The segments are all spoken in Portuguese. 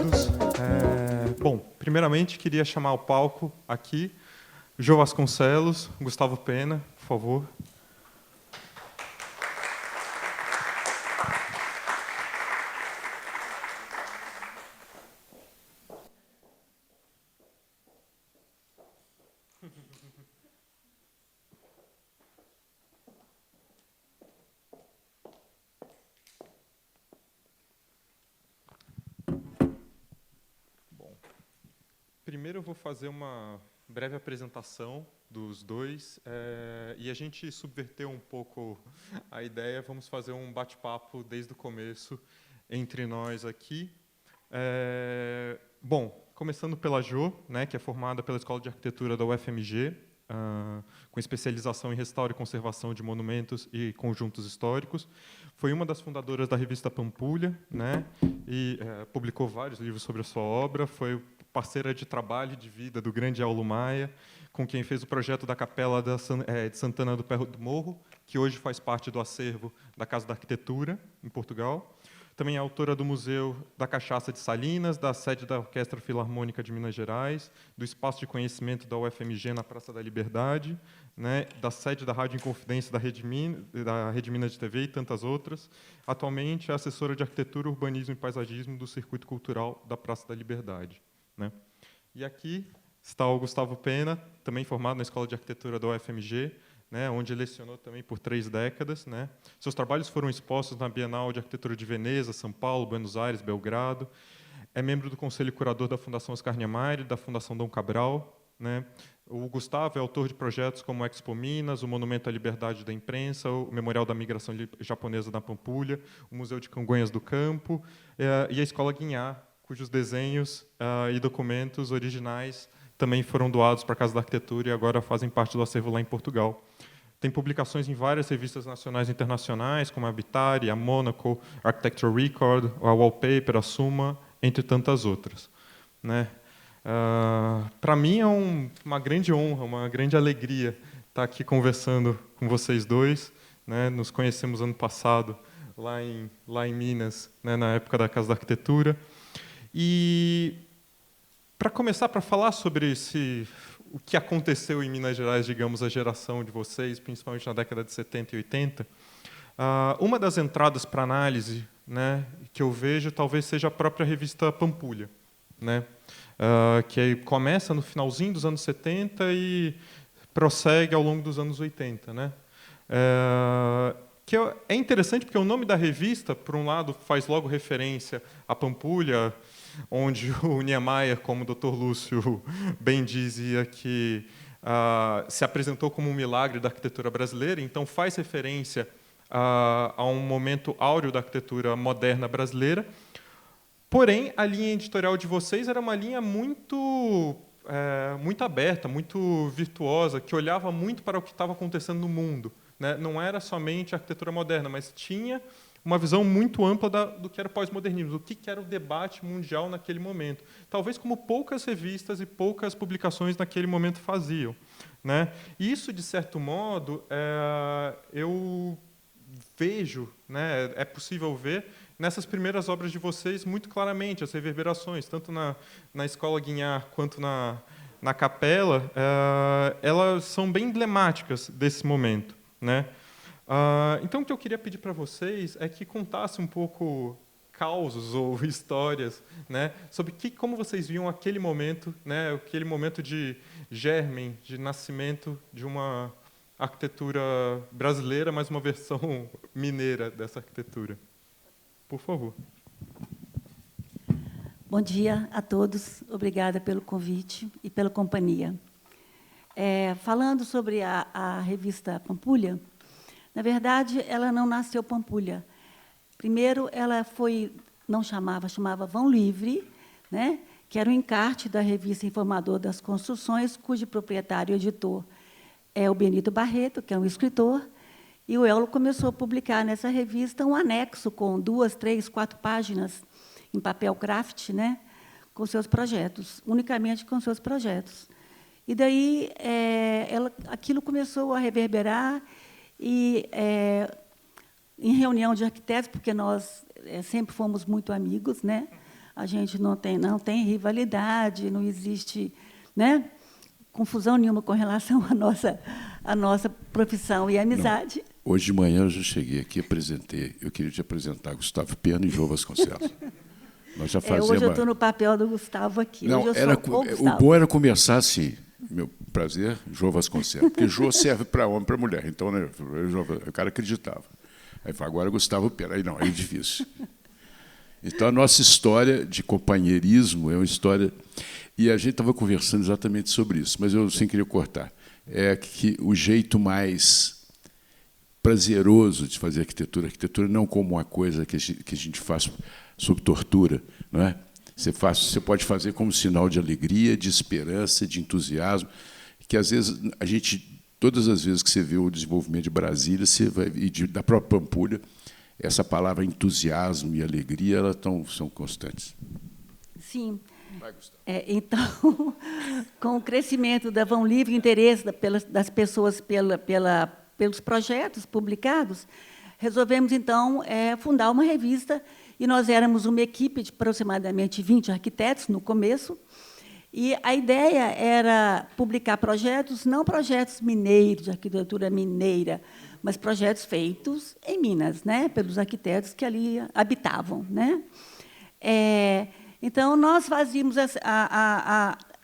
todos. Bom, primeiramente, queria chamar ao palco aqui Jô Vasconcelos, Gustavo Pena, por favor. Primeiro eu vou fazer uma breve apresentação dos dois e a gente subverteu um pouco a ideia. Vamos fazer um bate-papo desde o começo entre nós aqui. Bom, começando pela Jô, né, que é formada pela Escola de Arquitetura da UFMG, com especialização em restauro e conservação de monumentos e conjuntos históricos. Foi uma das fundadoras da revista Pampulha, né, e publicou vários livros sobre a sua obra. Foi parceira de trabalho e de vida do grande Aulo Maia, com quem fez o projeto da Capela de Santana do Perro do Morro, que hoje faz parte do acervo da Casa da Arquitetura, em Portugal. Também é autora do Museu da Cachaça de Salinas, da sede da Orquestra Filarmônica de Minas Gerais, do Espaço de Conhecimento da UFMG na Praça da Liberdade, né, da sede da Rádio Inconfidência da Rede Minas de TV e tantas outras. Atualmente é assessora de Arquitetura, Urbanismo e Paisagismo do Circuito Cultural da Praça da Liberdade, né? E aqui está o Gustavo Pena, também formado na Escola de Arquitetura da UFMG, né, onde lecionou também por 3 décadas, né. Seus trabalhos foram expostos na Bienal de Arquitetura de Veneza, São Paulo, Buenos Aires, Belgrado. É membro do Conselho Curador da Fundação Oscar Niemeyer e da Fundação Dom Cabral, né. O Gustavo é autor de projetos como o Expo Minas, o Monumento à Liberdade da Imprensa, o Memorial da Migração Japonesa na Pampulha, o Museu de Congonhas do Campo e a Escola Guinhá, cujos desenhos e documentos originais também foram doados para a Casa da Arquitetura e agora fazem parte do acervo lá em Portugal. Tem publicações em várias revistas nacionais e internacionais, como a Habitare, a Monaco, Architecture Record, a Wallpaper, a Suma, entre tantas outras, né? Para mim é uma grande honra, uma grande alegria estar aqui conversando com vocês dois, né? Nos conhecemos ano passado, lá em Minas, né? Na época da Casa da Arquitetura. E, para começar, para falar sobre o que aconteceu em Minas Gerais, digamos, a geração de vocês, principalmente na década de 70 e 80, uma das entradas para análise, né, que eu vejo talvez seja a própria revista Pampulha, né, que começa no finalzinho dos anos 70 e prossegue ao longo dos anos 80. Né, que é interessante porque o nome da revista, por um lado, faz logo referência à Pampulha, onde o Niemeyer, como o Dr. Lúcio bem dizia, que se apresentou como um milagre da arquitetura brasileira, então faz referência a um momento áureo da arquitetura moderna brasileira. Porém, a linha editorial de vocês era uma linha muito aberta, muito virtuosa, que olhava muito para o que estava acontecendo no mundo, né? Não era somente a arquitetura moderna, mas tinha uma visão muito ampla do que era o pós-modernismo, do que era o debate mundial naquele momento. Talvez como poucas revistas e poucas publicações naquele momento faziam, né? E isso, de certo modo, eu vejo, né, é possível ver nessas primeiras obras de vocês muito claramente, as reverberações, tanto na Escola Guinhá quanto na Capela, elas são bem emblemáticas desse momento, né? Então, o que eu queria pedir para vocês é que contassem um pouco causos ou histórias, né, sobre como vocês viam aquele momento, né, aquele momento de germen, de nascimento de uma arquitetura brasileira, mas uma versão mineira dessa arquitetura. Por favor. Bom dia a todos. Obrigada pelo convite e pela companhia. Falando sobre a revista Pampulha, na verdade, ela não nasceu Pampulha. Primeiro, ela chamava Vão Livre, né, que era o encarte da revista Informador das Construções, cujo proprietário e editor é o Benito Barreto, que é um escritor, e o Eulo começou a publicar nessa revista um anexo com 2, 3, 4 páginas em papel craft, né, com seus projetos, unicamente com seus projetos. E daí aquilo começou a reverberar e em reunião de arquitetos, porque nós sempre fomos muito amigos, né? a gente não tem rivalidade, não existe, né, confusão nenhuma com relação à nossa profissão e amizade. Não. Hoje de manhã eu já cheguei aqui, apresentei. Eu queria te apresentar Gustavo Pena e Jô Vasconcelos. Nós já fazemos. Hoje eu estou no papel do Gustavo aqui. Não, hoje eu sou o bom era começar assim. Meu prazer, Jô Vasconcelos. Porque Jô serve para homem e para mulher. Então, né, o cara acreditava. Aí falou, agora Gustavo Pena. Aí não, aí é difícil. Então, a nossa história de companheirismo é uma história... E a gente estava conversando exatamente sobre isso, mas eu, sem querer cortar, é que o jeito mais prazeroso de fazer arquitetura não como uma coisa que a gente faz sob tortura, não é? Você pode fazer como sinal de alegria, de esperança, de entusiasmo, que às vezes a gente, todas as vezes que você vê o desenvolvimento de Brasília, da própria Pampulha, essa palavra entusiasmo e alegria, elas são constantes. Sim. Vai, Gustavo. Então, com o crescimento da Vão Livre, interesse das pessoas pelos projetos publicados, resolvemos, então, fundar uma revista, e nós éramos uma equipe de aproximadamente 20 arquitetos no começo, e a ideia era publicar projetos, não projetos mineiros, de arquitetura mineira, mas projetos feitos em Minas, né, pelos arquitetos que ali habitavam, né? Então, nós fazíamos...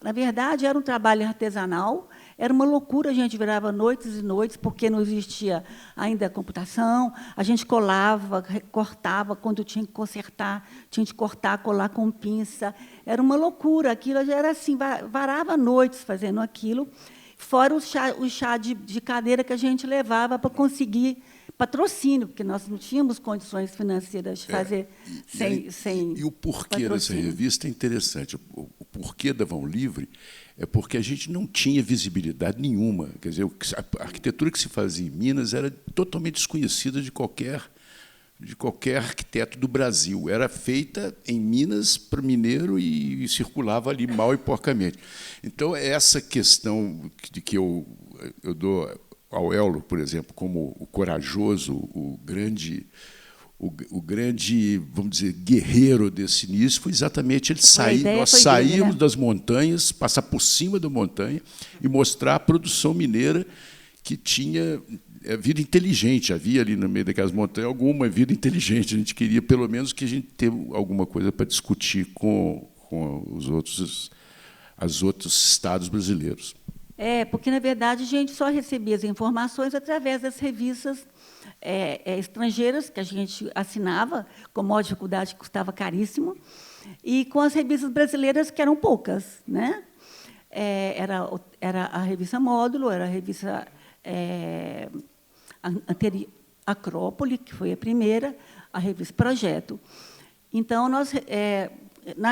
na verdade, era um trabalho artesanal, era uma loucura, a gente virava noites e noites, porque não existia ainda a computação, a gente colava, cortava, quando tinha que consertar, tinha que cortar, colar com pinça, era uma loucura, aquilo já era assim, varava noites fazendo aquilo, fora o chá de cadeira que a gente levava para conseguir patrocínio, porque nós não tínhamos condições financeiras de fazer sem E o porquê patrocínio. dessa revista é interessante. O porquê da Vão Livre é porque a gente não tinha visibilidade nenhuma. Quer dizer, a arquitetura que se fazia em Minas era totalmente desconhecida de qualquer arquiteto do Brasil. Era feita em Minas para mineiro e circulava ali mal e porcamente. Então, essa questão de que eu dou ao Ello, por exemplo, como o corajoso, o grande, vamos dizer, guerreiro desse início, foi exatamente ele sair. Nós saímos das montanhas, passar por cima da montanha e mostrar a produção mineira que tinha vida inteligente. Havia ali no meio daquelas montanhas alguma vida inteligente. A gente queria, pelo menos, que a gente tenha alguma coisa para discutir com os outros estados brasileiros. Porque, na verdade, a gente só recebia as informações através das revistas estrangeiras, que a gente assinava, com maior dificuldade, que custava caríssimo, e com as revistas brasileiras, que eram poucas, né? Era a revista Módulo, era a revista Acrópole, que foi a primeira, a revista Projeto. Então,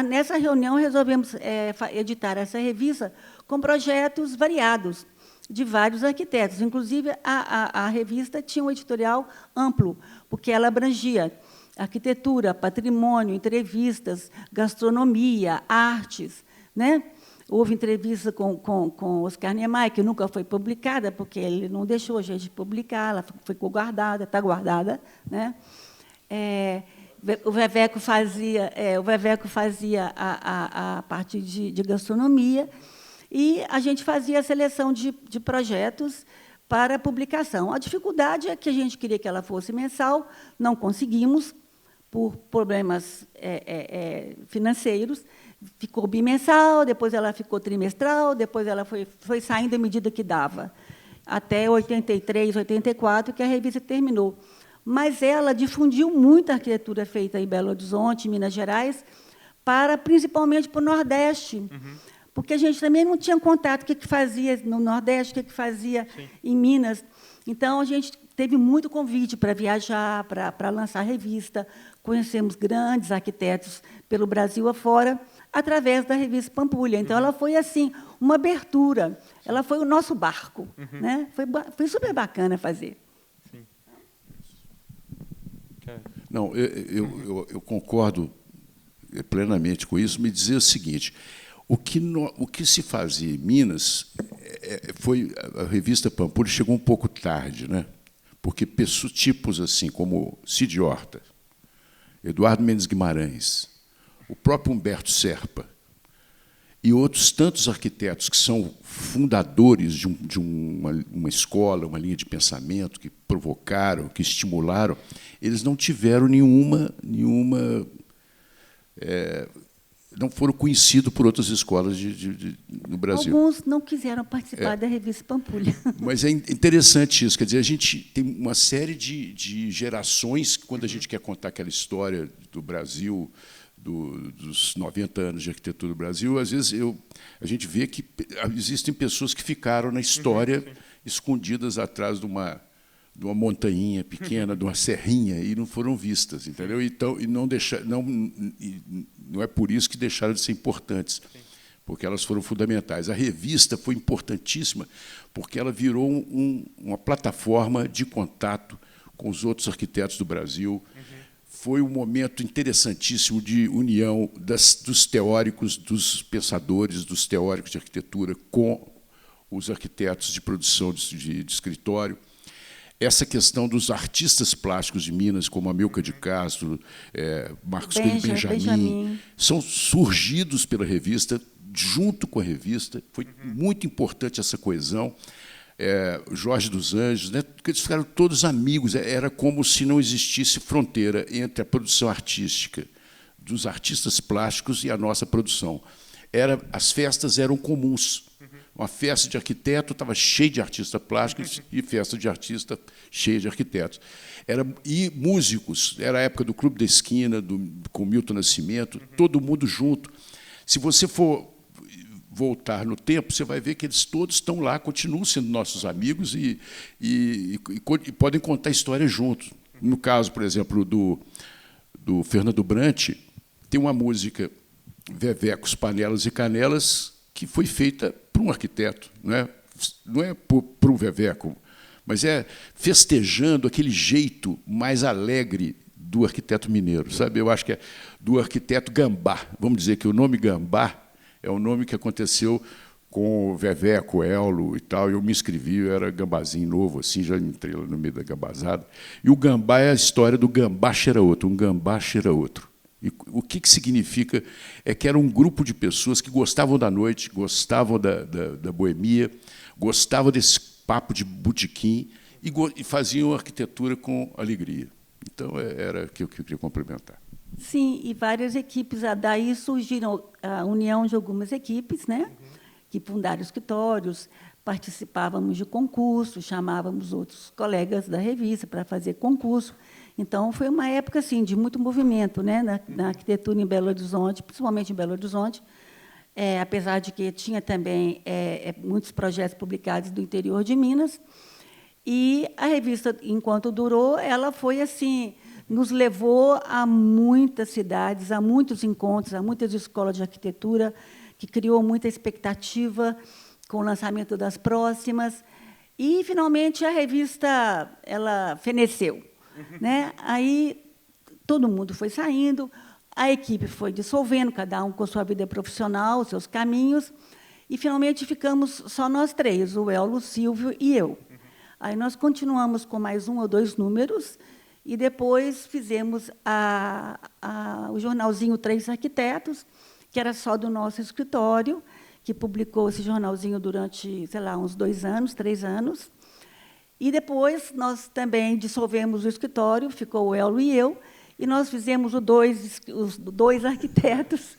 nessa reunião, resolvemos editar essa revista com projetos variados, de vários arquitetos. Inclusive, a revista tinha um editorial amplo, porque ela abrangia arquitetura, patrimônio, entrevistas, gastronomia, artes, né? Houve entrevista com Oscar Niemeyer, que nunca foi publicada, porque ele não deixou a gente publicar, ela ficou guardada, está guardada, né? O Veveco fazia a parte de gastronomia, e a gente fazia a seleção de projetos para publicação. A dificuldade é que a gente queria que ela fosse mensal, não conseguimos, por problemas financeiros. Ficou bimensal, depois ela ficou trimestral, depois ela foi saindo à medida que dava, até 83, 84, que a revista terminou. Mas ela difundiu muito a arquitetura feita em Belo Horizonte, Minas Gerais, principalmente para o Nordeste. Uhum. Porque a gente também não tinha contato com o que fazia no Nordeste, o que fazia em Minas. Então, a gente teve muito convite para viajar, para lançar a revista. Conhecemos grandes arquitetos pelo Brasil afora, através da revista Pampulha. Então, ela foi assim uma abertura. Ela foi o nosso barco. Uhum. Né? Foi super bacana fazer. Sim. Não, eu concordo plenamente com isso. Me dizer o seguinte: o que se fazia em Minas a revista Pampulha chegou um pouco tarde, né? Porque tipos assim como Cid Horta, Eduardo Mendes Guimarães, o próprio Humberto Serpa e outros tantos arquitetos que são fundadores de uma escola, uma linha de pensamento, que provocaram, que estimularam, eles não tiveram não foram conhecidos por outras escolas no Brasil. Alguns não quiseram participar da revista Pampulha. Mas é interessante isso, quer dizer, a gente tem uma série de gerações, quando a gente quer contar aquela história do Brasil, dos 90 anos de arquitetura do Brasil, às vezes a gente vê que existem pessoas que ficaram na história escondidas atrás de uma montanha pequena, de uma serrinha, e não foram vistas, entendeu? Então, e não é por isso que deixaram de ser importantes, porque elas foram fundamentais. A revista foi importantíssima porque ela virou uma plataforma de contato com os outros arquitetos do Brasil. Foi um momento interessantíssimo de união dos teóricos, dos pensadores, dos teóricos de arquitetura com os arquitetos de produção de escritório. Essa questão dos artistas plásticos de Minas, como Amilcar de Castro, Marcos Coelho Benjamin, são surgidos pela revista, junto com a revista. Foi muito importante essa coesão. Jorge dos Anjos, né, porque eles ficaram todos amigos. Era como se não existisse fronteira entre a produção artística dos artistas plásticos e a nossa produção. As festas eram comuns. Uma festa de arquiteto estava cheia de artistas plásticos e festa de artista cheia de arquitetos. E músicos, era a época do Clube da Esquina, com Milton Nascimento, todo mundo junto. Se você for voltar no tempo, você vai ver que eles todos estão lá, continuam sendo nossos amigos e podem contar histórias juntos. No caso, por exemplo, do Fernando Brant, tem uma música, Vevecos, Panelas e Canelas, que foi feita por um arquiteto, não é por um veveco, mas é festejando aquele jeito mais alegre do arquiteto mineiro, sabe? Eu acho que é do arquiteto Gambá. Vamos dizer que o nome Gambá é o nome que aconteceu com o veveco, Ello e tal. Eu me inscrevi, eu era gambazinho novo, assim, já entrei lá no meio da gambazada. E o Gambá é a história do Gambá cheira outro, um Gambá cheira outro. E o que significa é que era um grupo de pessoas que gostavam da noite, gostavam da boemia, gostavam desse papo de botequim e faziam arquitetura com alegria. Então, era o que eu queria complementar. Sim, e várias equipes. Daí surgiram a união de algumas equipes, né, que fundaram escritórios, participávamos de concursos, chamávamos outros colegas da revista para fazer concurso. Então, foi uma época assim, de muito movimento, né, na arquitetura em Belo Horizonte, principalmente em Belo Horizonte, apesar de que tinha também muitos projetos publicados do interior de Minas. E a revista, enquanto durou, ela foi assim, nos levou a muitas cidades, a muitos encontros, a muitas escolas de arquitetura, que criou muita expectativa com o lançamento das próximas. E, finalmente, a revista ela feneceu. Né? Aí todo mundo foi saindo, a equipe foi dissolvendo, cada um com sua vida profissional, seus caminhos, e, finalmente, ficamos só nós três, o Ello, o Silvio e eu. Aí nós continuamos com mais 1 ou 2 números, e depois fizemos o jornalzinho Três Arquitetos, que era só do nosso escritório, que publicou esse jornalzinho durante, sei lá, uns 2 anos, 3 anos. E depois nós também dissolvemos o escritório, ficou o Ello e eu, e nós fizemos os dois arquitetos.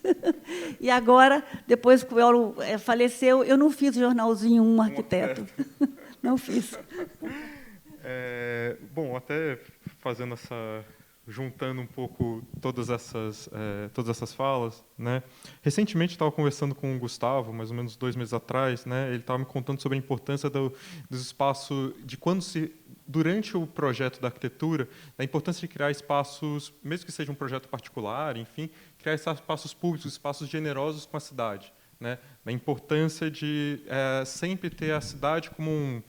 E agora, depois que o Ello faleceu, eu não fiz o jornalzinho Um Arquiteto. Não fiz. Bom, até fazendo juntando um pouco todas essas falas, né? Recentemente estava conversando com o Gustavo, mais ou menos 2 meses atrás, né? Ele estava me contando sobre a importância dos espaços, de durante o projeto da arquitetura, da importância de criar espaços, mesmo que seja um projeto particular, enfim, criar espaços públicos, espaços generosos com a cidade, né? Da importância de sempre ter a cidade como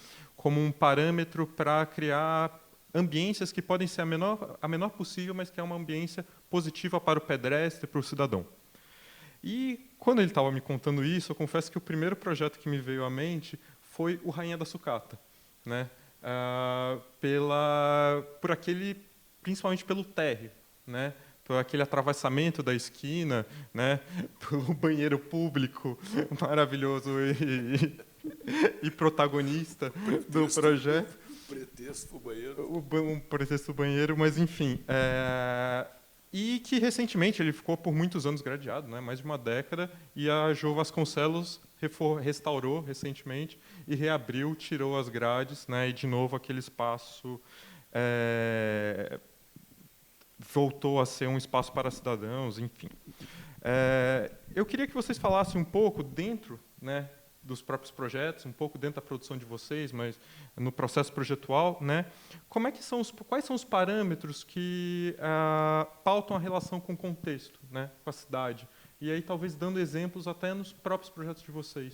um parâmetro para criar ambiências que podem ser a menor possível, mas que é uma ambiência positiva para o pedestre, para o cidadão. E, quando ele estava me contando isso, eu confesso que o primeiro projeto que me veio à mente foi o Rainha da Sucata, né? Principalmente pelo térreo, né? por aquele atravessamento da esquina, né, pelo banheiro público maravilhoso e protagonista do projeto. Pretexto para o banheiro. Um pretexto do banheiro, mas, enfim. E que, recentemente, ele ficou por muitos anos gradeado, né, mais de uma década, e a Jo Vasconcelos restaurou recentemente e reabriu, tirou as grades, né, e, de novo, aquele espaço voltou a ser um espaço para cidadãos, enfim. Eu queria que vocês falassem um pouco dentro, né, dos próprios projetos, um pouco dentro da produção de vocês, mas no processo projetual, né, quais são os parâmetros que pautam a relação com o contexto, né, com a cidade, e aí talvez dando exemplos até nos próprios projetos de vocês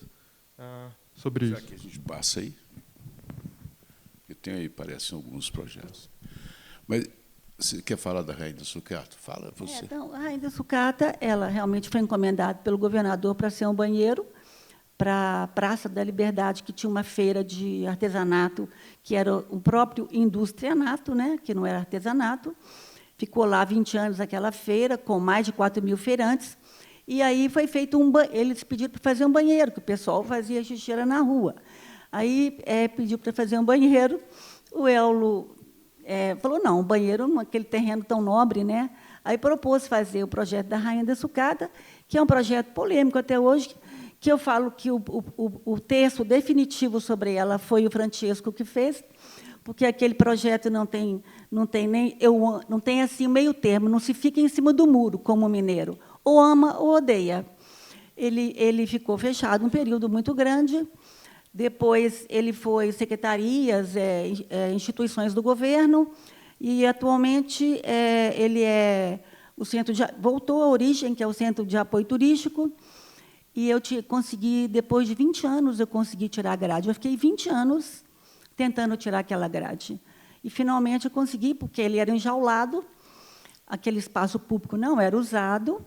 sobre isso. Já que a gente passa aí, eu tenho aí, parecem alguns projetos. Mas você quer falar da Rainha da Sucata? Fala você. Então, a Rainha da Sucata, ela realmente foi encomendada pelo governador para ser um banheiro para a Praça da Liberdade, que tinha uma feira de artesanato, que era o próprio industrianato, né, que não era artesanato. Ficou lá 20 anos aquela feira, com mais de 4.000 feirantes. E aí foi feito eles pediram para fazer um banheiro, que o pessoal fazia xixi na rua. Aí pediu para fazer um banheiro. O Eulo falou, não, um banheiro naquele terreno tão nobre, né? Aí propôs fazer o projeto da Rainha da Sucata, que é um projeto polêmico até hoje, que eu falo que o texto definitivo sobre ela foi o Francesco que fez, porque aquele projeto não tem assim meio termo, não se fica em cima do muro como mineiro, ou ama ou odeia. Ele ficou fechado um período muito grande. Depois ele foi secretarias, instituições do governo, e atualmente ele voltou à origem, que é o Centro de Apoio Turístico. E eu consegui, depois de 20 anos, eu consegui tirar a grade. Eu fiquei 20 anos tentando tirar aquela grade. E, finalmente, eu consegui, porque ele era enjaulado, aquele espaço público não era usado.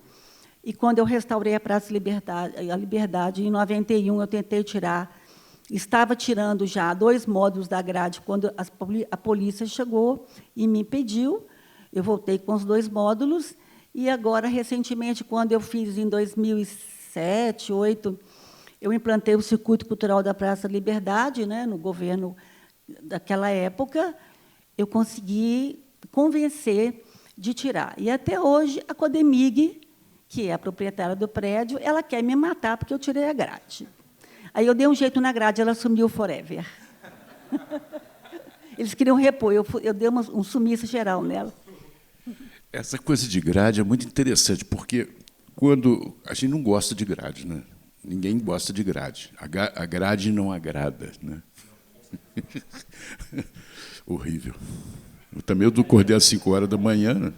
E, quando eu restaurei a Praça Liberdade, em 91, eu tentei tirar, estava tirando já 2 módulos da grade, quando a polícia chegou e me impediu. Eu voltei com os 2 módulos, e agora, recentemente, quando eu fiz em 2007, 2008, eu implantei o Circuito Cultural da Praça Liberdade, né, no governo daquela época, eu consegui convencer de tirar. E, até hoje, a Codemig, que é a proprietária do prédio, ela quer me matar porque eu tirei a grade. Aí eu dei um jeito na grade, ela sumiu forever. Eles queriam repor, eu dei um sumiço geral nela. Essa coisa de grade é muito interessante, porque quando a gente não gosta de grade, né? Ninguém gosta de grade. A grade não agrada, né? Horrível. Eu também acordei às 5 horas da manhã. Né?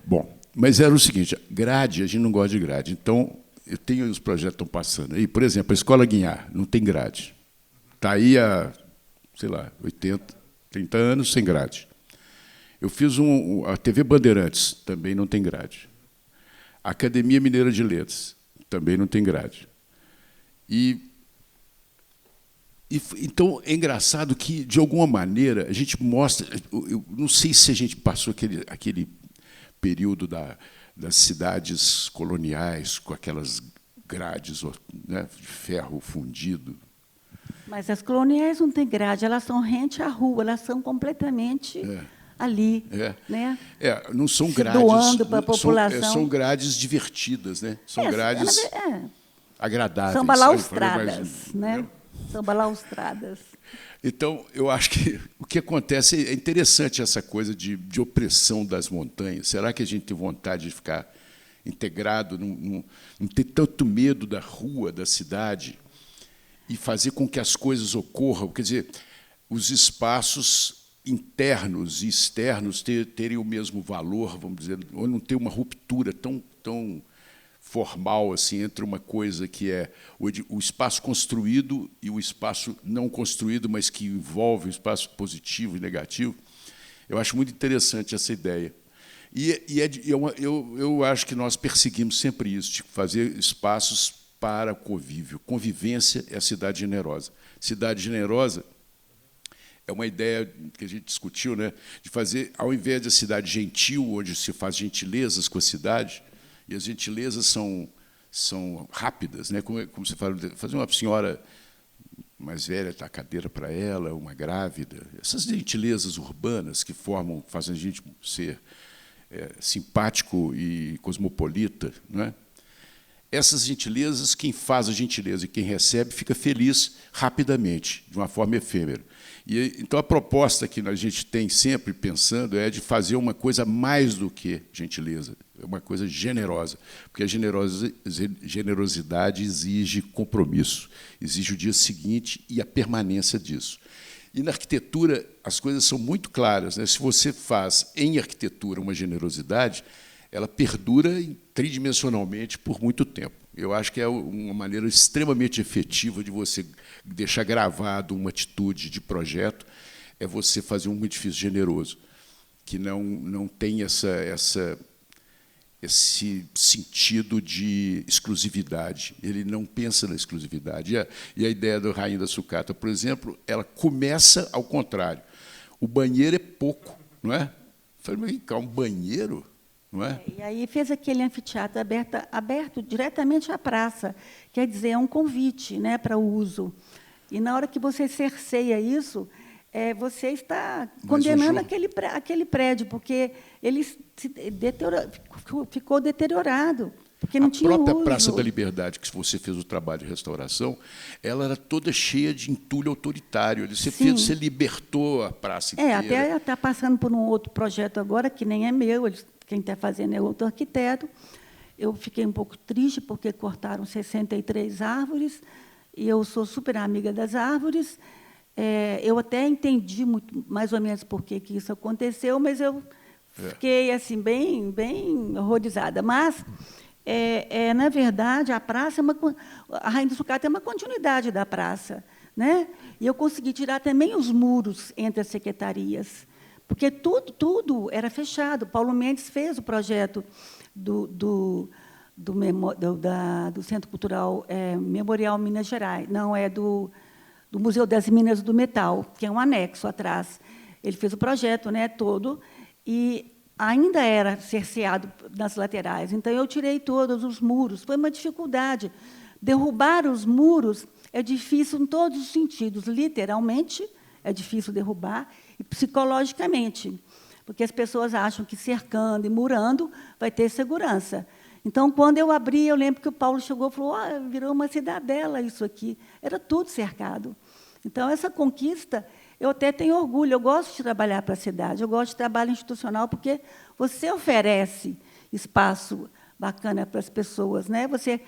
Bom, mas era o seguinte: grade, a gente não gosta de grade. Então, eu tenho os projetos que estão passando aí. Por exemplo, a Escola Guinhar não tem grade. Está aí há, sei lá, 30 anos sem grade. Eu fiz a TV Bandeirantes, também não tem grade. A Academia Mineira de Letras, também não tem grade. Então, é engraçado que, de alguma maneira, a gente mostra... Eu não sei se a gente passou aquele período das cidades coloniais, com aquelas grades, né, de ferro fundido. Mas as coloniais não têm grade, elas são rente à rua, elas são completamente... ali, né? Não são grades, doando para a população. São grades divertidas, né? São grades agradáveis. São balaustradas, né? São balaustradas. Então, eu acho que o que acontece é interessante essa coisa de opressão das montanhas. Será que a gente tem vontade de ficar integrado, não ter tanto medo da rua, da cidade, e fazer com que as coisas ocorram? Quer dizer, os espaços internos e externos terem o mesmo valor, vamos dizer, ou não ter uma ruptura tão formal assim entre uma coisa que é o espaço construído e o espaço não construído, mas que envolve o espaço positivo e negativo. Eu acho muito interessante essa ideia. Eu acho que nós perseguimos sempre isso, de fazer espaços para convívio. Convivência é a cidade generosa. Cidade generosa é uma ideia que a gente discutiu, né, de fazer, ao invés de cidade gentil, onde se faz gentilezas com a cidade, e as gentilezas são rápidas, né, como você fala, fazer uma senhora mais velha, dar cadeira para ela, uma grávida, essas gentilezas urbanas que fazem a gente ser simpático e cosmopolita, não é? Essas gentilezas, quem faz a gentileza e quem recebe fica feliz rapidamente, de uma forma efêmera. Então, a proposta que a gente tem sempre pensando é de fazer uma coisa mais do que gentileza, uma coisa generosa, porque a generosidade exige compromisso, exige o dia seguinte e a permanência disso. E na arquitetura as coisas são muito claras, né? Se você faz em arquitetura uma generosidade, ela perdura tridimensionalmente por muito tempo. Eu acho que é uma maneira extremamente efetiva de você deixar gravado uma atitude de projeto, é você fazer um edifício generoso, que não tem esse sentido de exclusividade. Ele não pensa na exclusividade. E a ideia do Rainha da Sucata, por exemplo, ela começa ao contrário. O banheiro é pouco, não é? Eu falei, mas vem cá, um banheiro? Não é? E aí fez aquele anfiteatro aberto diretamente à praça, quer dizer, é um convite, né, para o uso. E na hora que você cerceia isso, você está condenando aquele prédio, porque ele ficou deteriorado, porque não tinha uso. A própria Praça da Liberdade, que você fez o trabalho de restauração, ela era toda cheia de entulho autoritário. Você libertou a praça inteira. Até está passando por um outro projeto agora, que nem é meu, quem está fazendo é outro arquiteto. Eu fiquei um pouco triste, porque cortaram 63 árvores, e eu sou super amiga das árvores. Eu até entendi mais ou menos por que isso aconteceu, mas eu fiquei assim, bem horrorizada. Mas, na verdade, a praça a Rainha da Sucata é uma continuidade da praça, né? E eu consegui tirar também os muros entre as secretarias, porque tudo era fechado. Paulo Mendes fez o projeto do Centro Cultural Memorial Minas Gerais, não, do Museu das Minas do Metal, que é um anexo atrás. Ele fez o projeto, né, todo, e ainda era cerceado nas laterais. Então, eu tirei todos os muros. Foi uma dificuldade. Derrubar os muros é difícil em todos os sentidos. Literalmente, é difícil derrubar, e psicologicamente, porque as pessoas acham que cercando e murando vai ter segurança. Então, quando eu abri, eu lembro que o Paulo chegou e falou, virou uma cidadela isso aqui. Era tudo cercado. Então, essa conquista, eu até tenho orgulho. Eu gosto de trabalhar para a cidade, eu gosto de trabalho institucional, porque você oferece espaço bacana para as pessoas, né? Você,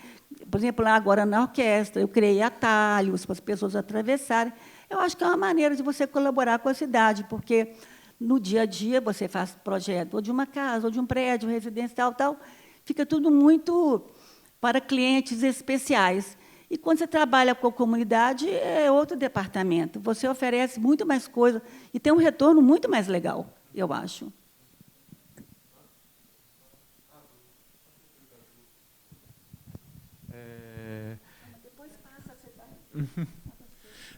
por exemplo, lá agora na orquestra, eu criei atalhos para as pessoas atravessarem. Eu acho que é uma maneira de você colaborar com a cidade, porque, no dia a dia, você faz projeto ou de uma casa, ou de um prédio residencial, tal, fica tudo muito para clientes especiais. E, quando você trabalha com a comunidade, é outro departamento. Você oferece muito mais coisa e tem um retorno muito mais legal, eu acho. Depois passa, você vai...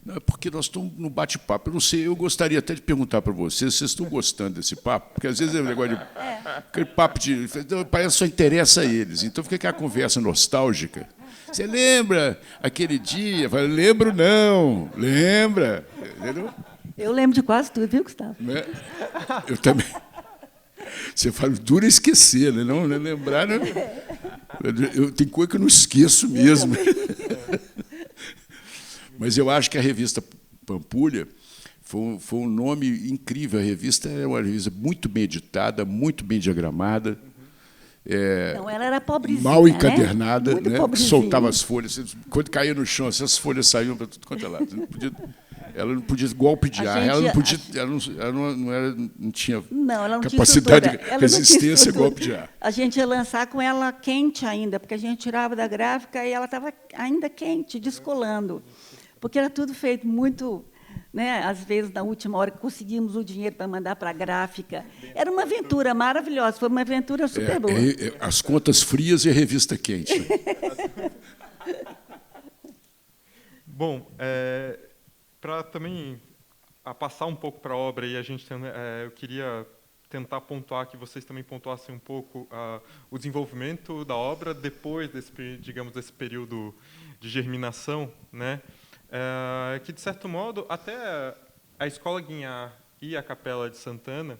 Não, é porque nós estamos no bate-papo. Eu não sei, eu gostaria até de perguntar para vocês estão gostando desse papo? Porque, às vezes, é um negócio de... Aquele papo de... Parece que só interessa a eles. Então, fica aquela conversa nostálgica. Você lembra aquele dia? Eu falo, lembro não. Lembra? Entendeu? Eu lembro de quase tudo, viu, Gustavo? Né? Eu também. Você fala, duro esquecer, né? Não lembrar... Né? Tem coisa que eu não esqueço mesmo. Mas eu acho que a revista Pampulha foi um nome incrível. A revista é uma revista muito bem editada, muito bem diagramada. Não, ela era pobrezinha, mal encadernada, né? Soltava as folhas. Quando caía no chão, essas folhas saíam para tudo quanto é lado. Ela não podia golpe de ar, ela não tinha capacidade de resistência a golpe de ar. A gente ia lançar com ela quente ainda, porque a gente tirava da gráfica e ela estava ainda quente, descolando. Porque era tudo feito muito... Né? Às vezes, na última hora, conseguimos o dinheiro para mandar para a gráfica. Era uma aventura maravilhosa, foi uma aventura super boa. As contas frias e a revista quente. Né? Bom, para também a passar um pouco para a obra, e eu queria tentar pontuar que vocês também pontuassem um pouco o desenvolvimento da obra depois desse período de germinação, né? Que, de certo modo, até a Escola Guinhar e a Capela de Santana,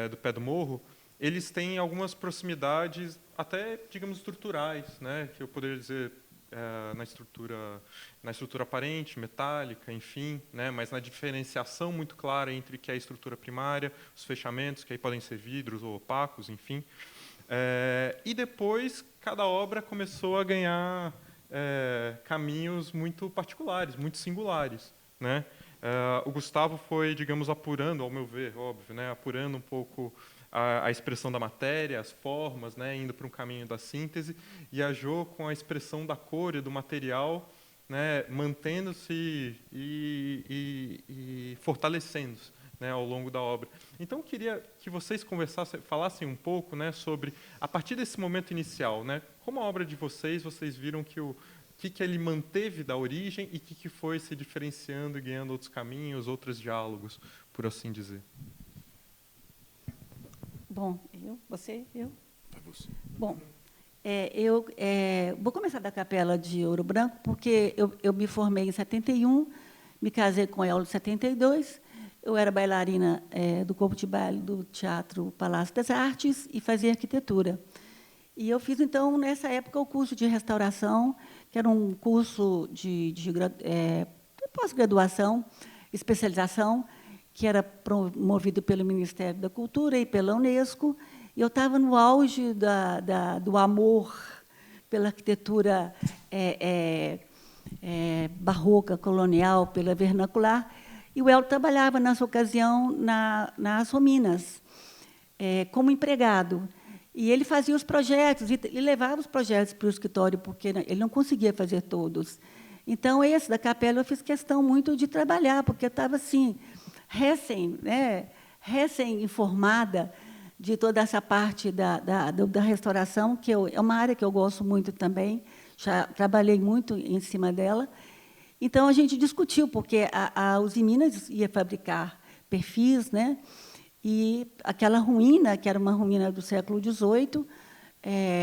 do Pé do Morro, eles têm algumas proximidades até, digamos, estruturais, né? Que eu poderia dizer na estrutura aparente, metálica, enfim, né? Mas na diferenciação muito clara entre o que é a estrutura primária, os fechamentos, que aí podem ser vidros ou opacos, enfim. E depois, cada obra começou a ganhar caminhos muito particulares, muito singulares, né? O Gustavo foi, digamos, apurando, ao meu ver, óbvio, né? Apurando um pouco a expressão da matéria, as formas, né? Indo para um caminho da síntese, e a Jo com a expressão da cor e do material, né? Mantendo-se e fortalecendo-se, né? Ao longo da obra. Então, eu queria que vocês falassem um pouco, né? Sobre, a partir desse momento inicial, né? Como a obra de vocês viram que o que ele manteve da origem e o que foi se diferenciando e ganhando outros caminhos, outros diálogos, por assim dizer. Bom, você? É você. Bom, eu vou começar da Capela de Ouro Branco, porque eu me formei em 71, me casei com ela em 72, eu era bailarina do corpo de baile do Teatro Palácio das Artes e fazia arquitetura. E eu fiz, então, nessa época, o curso de restauração, que era um curso de pós-graduação, especialização, que era promovido pelo Ministério da Cultura e pela Unesco, e eu estava no auge do amor pela arquitetura barroca, colonial, pela vernacular, e o Hélio trabalhava, nessa ocasião, nas Rominas, como empregado. E ele fazia os projetos, e levava os projetos para o escritório, porque ele não conseguia fazer todos. Então, esse da capela eu fiz questão muito de trabalhar, porque eu estava assim, recém-informada de toda essa parte da restauração, que é uma área que eu gosto muito também, já trabalhei muito em cima dela. Então, a gente discutiu, porque a Usiminas ia fabricar perfis, né? E aquela ruína, que era uma ruína do século XVIII,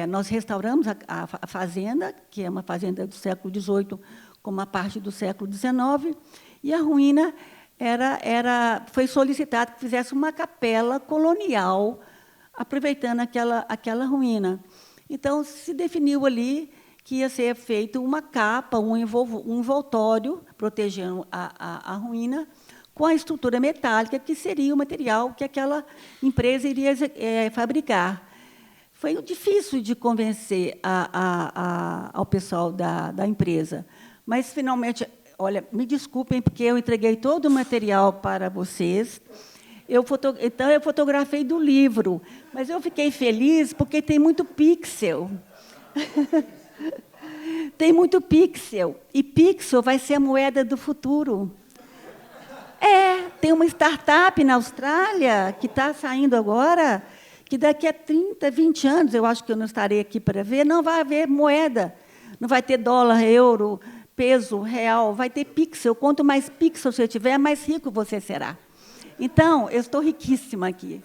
nós restauramos a fazenda, que é uma fazenda do século XVIII, com uma parte do século XIX, e a ruína foi solicitado que fizesse uma capela colonial, aproveitando aquela ruína. Então, se definiu ali que ia ser feito uma capa, um envoltório, protegendo a ruína, com a estrutura metálica, que seria o material que aquela empresa iria fabricar. Foi difícil de convencer ao pessoal da empresa, mas, finalmente, olha, me desculpem, porque eu entreguei todo o material para vocês. Então, eu fotografei do livro, mas eu fiquei feliz porque tem muito pixel. Tem muito pixel, e pixel vai ser a moeda do futuro. Tem uma startup na Austrália que está saindo agora, que daqui a 30, 20 anos, eu acho que eu não estarei aqui para ver, não vai haver moeda. Não vai ter dólar, euro, peso, real, vai ter pixel. Quanto mais pixel você tiver, mais rico você será. Então, eu estou riquíssima aqui,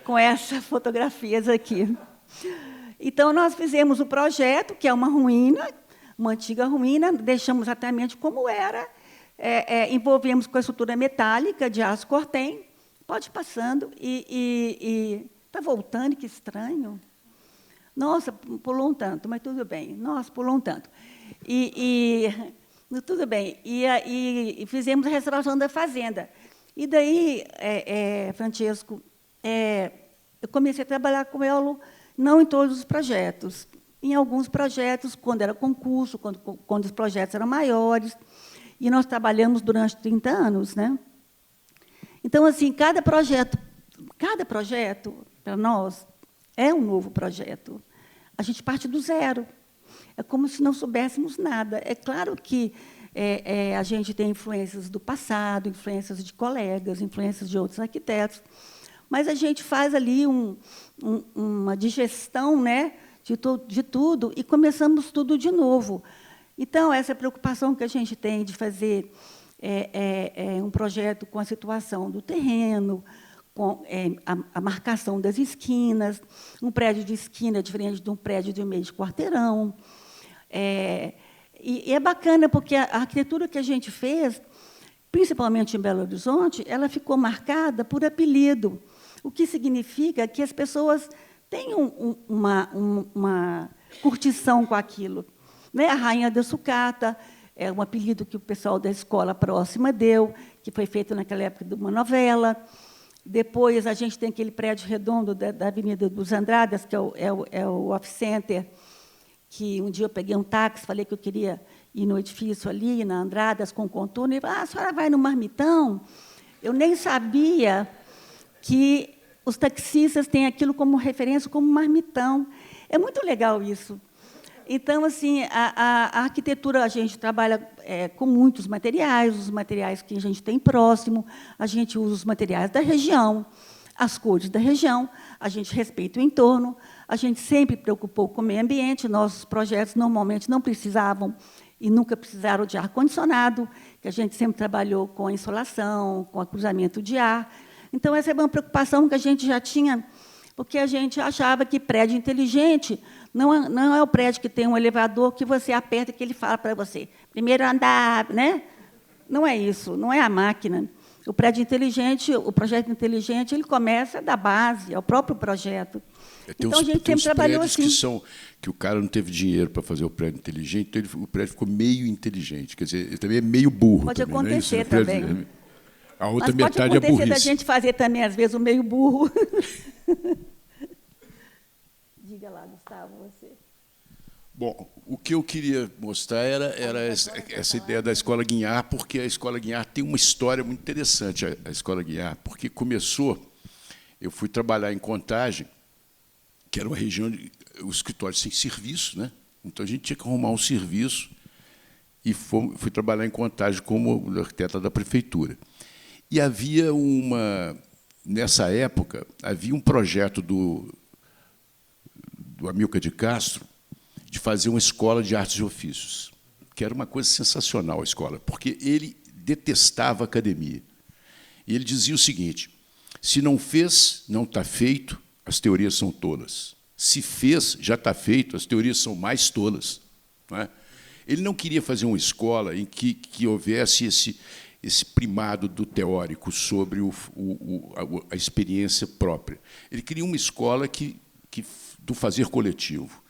com essas fotografias aqui. Então, nós fizemos o projeto, que é uma ruína, uma antiga ruína, deixamos exatamente como era, envolvemos com a estrutura metálica de aço cortem, pode ir passando, e está voltando, que estranho. Nossa, pulou um tanto, mas tudo bem. Nossa, pulou um tanto. Tudo bem. E fizemos a restauração da fazenda. E daí, Francesco, eu comecei a trabalhar com ele, não em todos os projetos. Em alguns projetos, quando era concurso, quando os projetos eram maiores, e nós trabalhamos durante 30 anos, né? Então, assim, cada projeto, para nós, é um novo projeto. A gente parte do zero. É como se não soubéssemos nada. É claro que a gente tem influências do passado, influências de colegas, influências de outros arquitetos, mas a gente faz ali uma digestão, né, de tudo, e começamos tudo de novo. Então, essa preocupação que a gente tem de fazer um projeto com a situação do terreno, com a marcação das esquinas, um prédio de esquina diferente de um prédio de meio de quarteirão. E é bacana, porque a arquitetura que a gente fez, principalmente em Belo Horizonte, ela ficou marcada por apelido, o que significa que as pessoas têm uma curtição com aquilo. Né? A Rainha da Sucata é um apelido que o pessoal da escola próxima deu, que foi feito naquela época de uma novela. Depois, a gente tem aquele prédio redondo da Avenida dos Andradas, que é o Off Center, que um dia eu peguei um táxi, falei que eu queria ir no edifício ali, na Andradas, com contorno, e falei, a senhora vai no Marmitão? Eu nem sabia que os taxistas têm aquilo como referência, como Marmitão. É muito legal isso. Então, assim, a arquitetura, a gente trabalha com muitos materiais, os materiais que a gente tem próximo, a gente usa os materiais da região, as cores da região, a gente respeita o entorno, a gente sempre preocupou com o meio ambiente, nossos projetos normalmente não precisavam e nunca precisaram de ar-condicionado, que a gente sempre trabalhou com a insolação, com o cruzamento de ar. Então, essa é uma preocupação que a gente já tinha, porque a gente achava que prédio inteligente não é o prédio que tem um elevador que você aperta e que ele fala para você, primeiro andar, né? Não é isso, não é a máquina. O prédio inteligente, o projeto inteligente, ele começa da base, é o próprio projeto. Então, a gente sempre trabalhou assim. Que o cara não teve dinheiro para fazer o prédio inteligente, então o prédio ficou meio inteligente. Quer dizer, ele também é meio burro. Pode também, acontecer, né? também. A outra Mas metade pode acontecer é burrice. da gente fazer também, às vezes, o meio burro. Diga lá, Gustavo, você. Bom, o que eu queria mostrar era essa ideia da Escola Guinhar, porque a Escola Guinhar tem uma história muito interessante, a Escola Guinhar, porque começou, eu fui trabalhar em Contagem, que era uma região de os escritórios sem serviço, né? Então a gente tinha que arrumar um serviço e fui trabalhar em Contagem como arquiteta da prefeitura. E havia nessa época, havia um projeto do Amilcar de Castro de fazer uma escola de artes e ofícios, que era uma coisa sensacional a escola, porque ele detestava a academia. E ele dizia o seguinte, se não fez, não está feito, as teorias são tolas. Se fez, já está feito, as teorias são mais tolas. Não é? Ele não queria fazer uma escola em que houvesse esse primado do teórico sobre a experiência própria. Ele queria uma escola do fazer coletivo.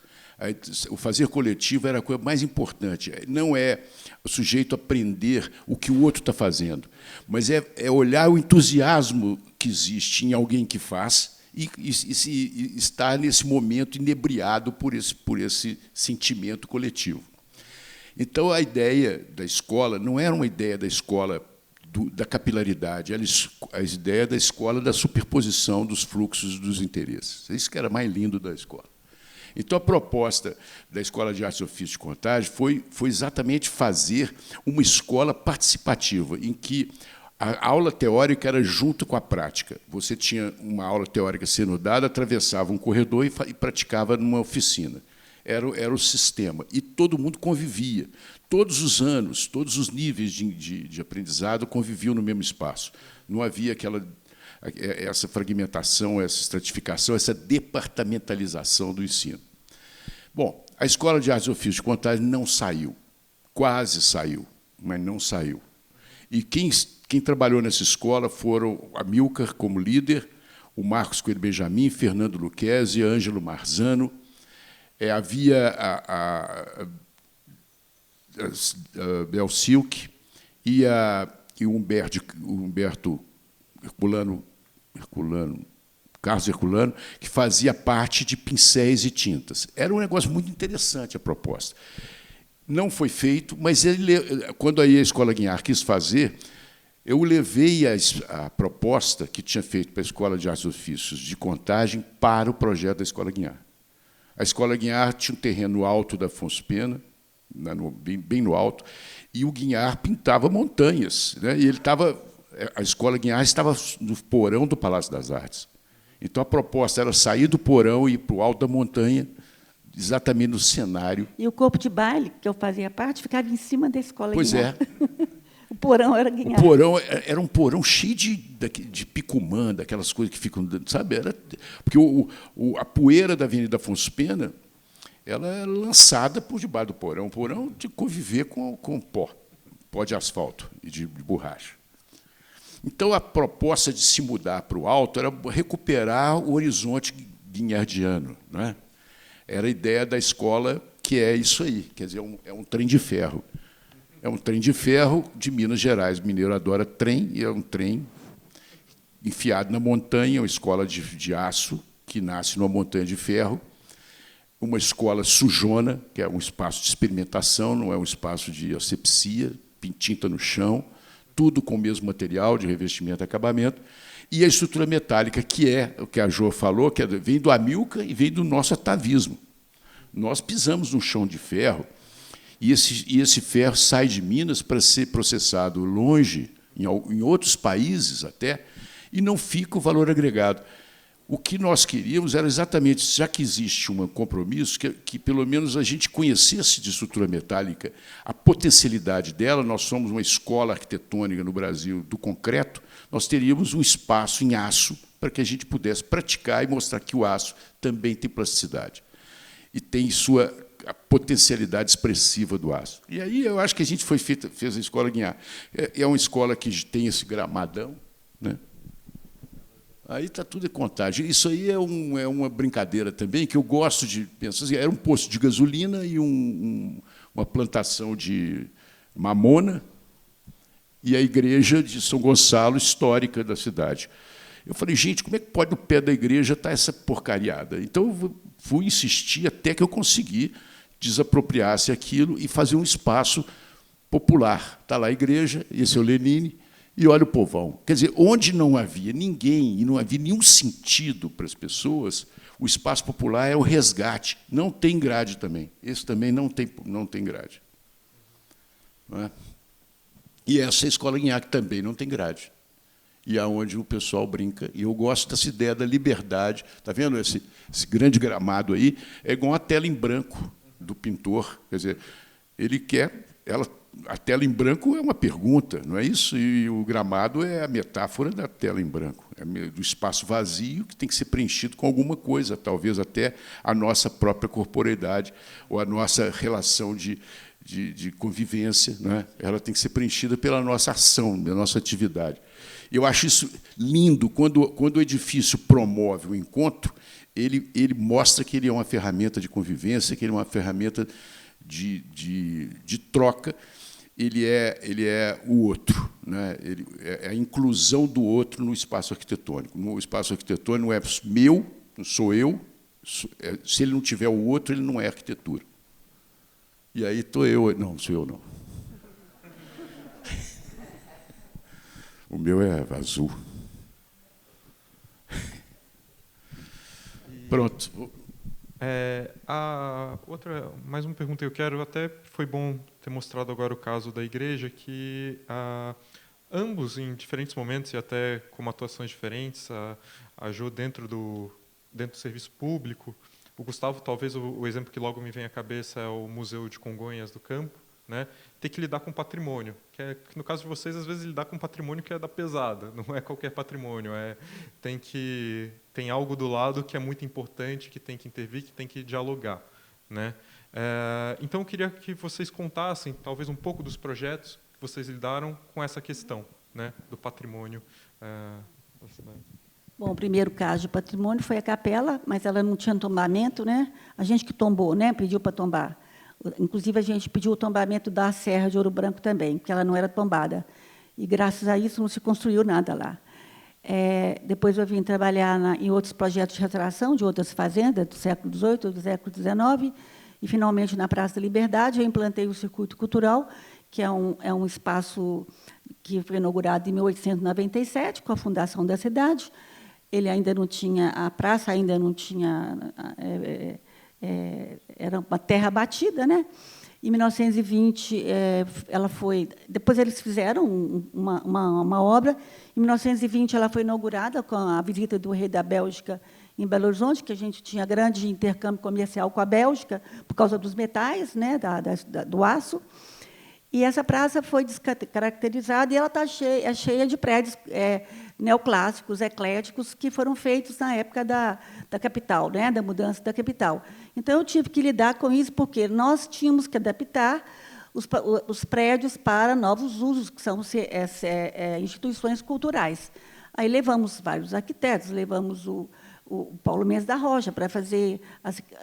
O fazer coletivo era a coisa mais importante. Não é o sujeito aprender o que o outro está fazendo, mas é olhar o entusiasmo que existe em alguém que faz e estar nesse momento inebriado por esse sentimento coletivo. Então, a ideia da escola não era uma ideia da escola da capilaridade, era a ideia da escola da superposição dos fluxos dos interesses. Isso que era mais lindo da escola. Então, a proposta da Escola de Artes e Ofícios de Contagem foi exatamente fazer uma escola participativa, em que a aula teórica era junto com a prática. Você tinha uma aula teórica sendo dada, atravessava um corredor e praticava numa oficina. Era o sistema. E todo mundo convivia. Todos os anos, todos os níveis de aprendizado conviviam no mesmo espaço. Não havia essa fragmentação, essa estratificação, essa departamentalização do ensino. Bom, a Escola de Artes e Ofícios de Contagem não saiu. Quase saiu, mas não saiu. E quem trabalhou nessa escola foram a Amilcar como líder, o Marcos Coelho Benjamin, Fernando Lucchesi, Ângelo Marzano. Havia a Bel Silk e o Humberto Carlos Herculano, que fazia parte de pincéis e tintas. Era um negócio muito interessante a proposta. Não foi feito, mas quando a Escola Guinhar quis fazer, eu levei a proposta que tinha feito para a Escola de Artes e Ofícios de Contagem para o projeto da Escola Guinhar. A Escola Guinhar tinha um terreno alto da Afonso Pena, bem no alto, e o Guinhar pintava montanhas, né? E a Escola Guinhar estava no porão do Palácio das Artes. Então, a proposta era sair do porão e ir para o alto da montanha, exatamente no cenário. E o corpo de baile, que eu fazia parte, ficava em cima da Escola Guinhar. Pois é. porão era Guinhar. O porão era um porão cheio de picumã, daquelas coisas que ficam, sabe? Porque a poeira da Avenida Afonso Pena, ela é lançada por debaixo do porão. O porão de conviver com pó de asfalto e de borracha. Então, a proposta de se mudar para o alto era recuperar o horizonte guinhardiano, não é? Era a ideia da escola, que é isso aí, quer dizer, é um trem de ferro. É um trem de ferro de Minas Gerais. O mineiro adora trem, e é um trem enfiado na montanha, uma escola de aço, que nasce numa montanha de ferro, uma escola sujona, que é um espaço de experimentação, não é um espaço de asepsia, tinta no chão, tudo com o mesmo material de revestimento e acabamento, e a estrutura metálica, que é o que a Jo falou, que vem do Amilcar e vem do nosso atavismo. Nós pisamos no chão de ferro, e esse ferro sai de Minas para ser processado longe, em outros países até, e não fica o valor agregado. O que nós queríamos era exatamente, já que existe um compromisso, que pelo menos a gente conhecesse de estrutura metálica a potencialidade dela. Nós somos uma escola arquitetônica no Brasil do concreto, nós teríamos um espaço em aço para que a gente pudesse praticar e mostrar que o aço também tem plasticidade e tem a potencialidade expressiva do aço. E aí eu acho que a gente fez a escola Guinhar. É uma escola que tem esse gramadão, né? Aí está tudo em contagem. Isso aí é uma brincadeira também, que eu gosto de pensar. Era um posto de gasolina e uma plantação de mamona e a igreja de São Gonçalo, histórica da cidade. Eu falei, gente, como é que pode no pé da igreja estar essa porcariada? Então, eu fui insistir até que eu consegui desapropriar-se aquilo e fazer um espaço popular. Está lá a igreja, esse é o Lenine, e olha o povão. Quer dizer, onde não havia ninguém e não havia nenhum sentido para as pessoas, o espaço popular é o resgate. Não tem grade também. Esse também não tem grade. Não é? E essa é a escola Guinhar, que também não tem grade. E é onde o pessoal brinca. E eu gosto dessa ideia da liberdade. Está vendo esse grande gramado aí? É igual a tela em branco do pintor. Quer dizer, ele quer... A tela em branco é uma pergunta, não é isso? E o gramado é a metáfora da tela em branco, do espaço vazio que tem que ser preenchido com alguma coisa, talvez até a nossa própria corporeidade ou a nossa relação de convivência, não é? Ela tem que ser preenchida pela nossa ação, pela nossa atividade. Eu acho isso lindo, quando o edifício promove o encontro, ele mostra que ele é uma ferramenta de convivência, que ele é uma ferramenta de troca. Ele é o outro, né? É a inclusão do outro no espaço arquitetônico. No espaço arquitetônico não é meu, não sou eu. Se ele não tiver o outro, ele não é arquitetura. E aí estou eu. Não, sou eu, não. O meu é azul. Pronto. Mais uma pergunta que eu quero, até foi bom ter mostrado agora o caso da igreja, que ambos, em diferentes momentos e até com atuações diferentes, a Jo dentro do serviço público, o Gustavo, talvez o exemplo que logo me vem à cabeça é o Museu de Congonhas do Campo, né? Tem que lidar com patrimônio, que no caso de vocês, às vezes, lidar com patrimônio que é da pesada, não é qualquer patrimônio, tem algo do lado que é muito importante, que tem que intervir, que tem que dialogar, né? Então, eu queria que vocês contassem, talvez, um pouco dos projetos que vocês lidaram com essa questão, né, do patrimônio da cidade. Bom, o primeiro caso de patrimônio foi a capela, mas ela não tinha tombamento, né? A gente que tombou, né, pediu para tombar. Inclusive, a gente pediu o tombamento da Serra de Ouro Branco também, porque ela não era tombada. E, graças a isso, não se construiu nada lá. Depois eu vim trabalhar em outros projetos de restauração de outras fazendas do século XVIII, do século XIX, e, finalmente, na Praça da Liberdade, eu implantei o Circuito Cultural, que é um espaço que foi inaugurado em 1897, com a fundação da cidade. Ele ainda não tinha, a praça ainda não tinha... era uma terra batida, né? Em 1920, ela foi... Depois eles fizeram uma obra. Em 1920, ela foi inaugurada com a visita do rei da Bélgica em Belo Horizonte, que a gente tinha grande intercâmbio comercial com a Bélgica por causa dos metais, né, do aço. E essa praça foi descaracterizada e ela está cheia de prédios neoclássicos, ecléticos, que foram feitos na época da capital, né, da mudança da capital. Então, eu tive que lidar com isso, porque nós tínhamos que adaptar os prédios para novos usos, que são instituições culturais. Aí levamos vários arquitetos, levamos o Paulo Mendes da Rocha para fazer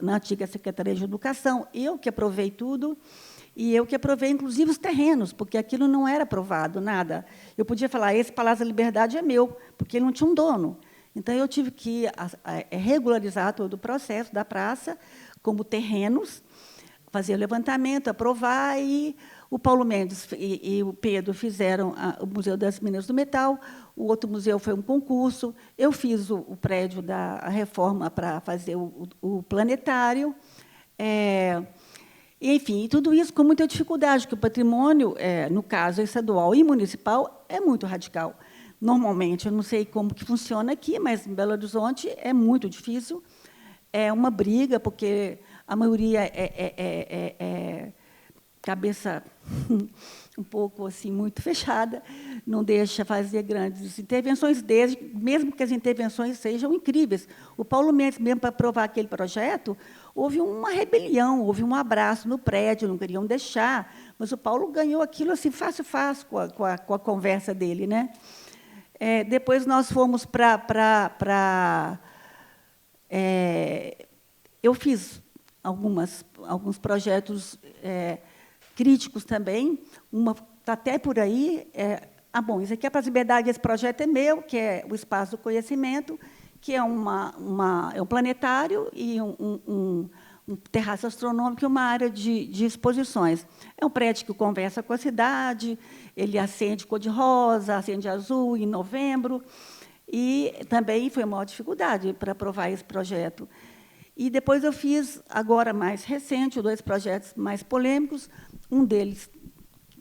na antiga Secretaria de Educação, eu que aprovei tudo, e eu que aprovei, inclusive, os terrenos, porque aquilo não era aprovado, nada. Eu podia falar, esse Palácio da Liberdade é meu, porque ele não tinha um dono. Então, eu tive que regularizar todo o processo da praça, como terrenos, fazer o levantamento, aprovar, e o Paulo Mendes e o Pedro fizeram o Museu das Minas do Metal, o outro museu foi um concurso, eu fiz o prédio da reforma para fazer o planetário, enfim, tudo isso com muita dificuldade, porque o patrimônio, no caso estadual e municipal, é muito radical. Normalmente, eu não sei como que funciona aqui, mas em Belo Horizonte é muito difícil, é uma briga, porque a maioria é cabeça um pouco assim muito fechada, não deixa fazer grandes intervenções, mesmo que as intervenções sejam incríveis. O Paulo Mendes, mesmo para aprovar aquele projeto, houve uma rebelião, houve um abraço no prédio, não queriam deixar, mas o Paulo ganhou aquilo assim fácil com a conversa dele, né? Depois nós fomos para eu fiz alguns projetos críticos também, uma está até por aí. Bom, isso aqui é para a Liberdade, esse projeto é meu, que é o Espaço do Conhecimento, que é um planetário e um terraço astronômico e uma área de exposições. É um prédio que conversa com a cidade, ele acende cor-de-rosa, acende azul em novembro, e também foi uma maior dificuldade para aprovar esse projeto. E depois eu fiz, agora mais recente, 2 projetos mais polêmicos. Um deles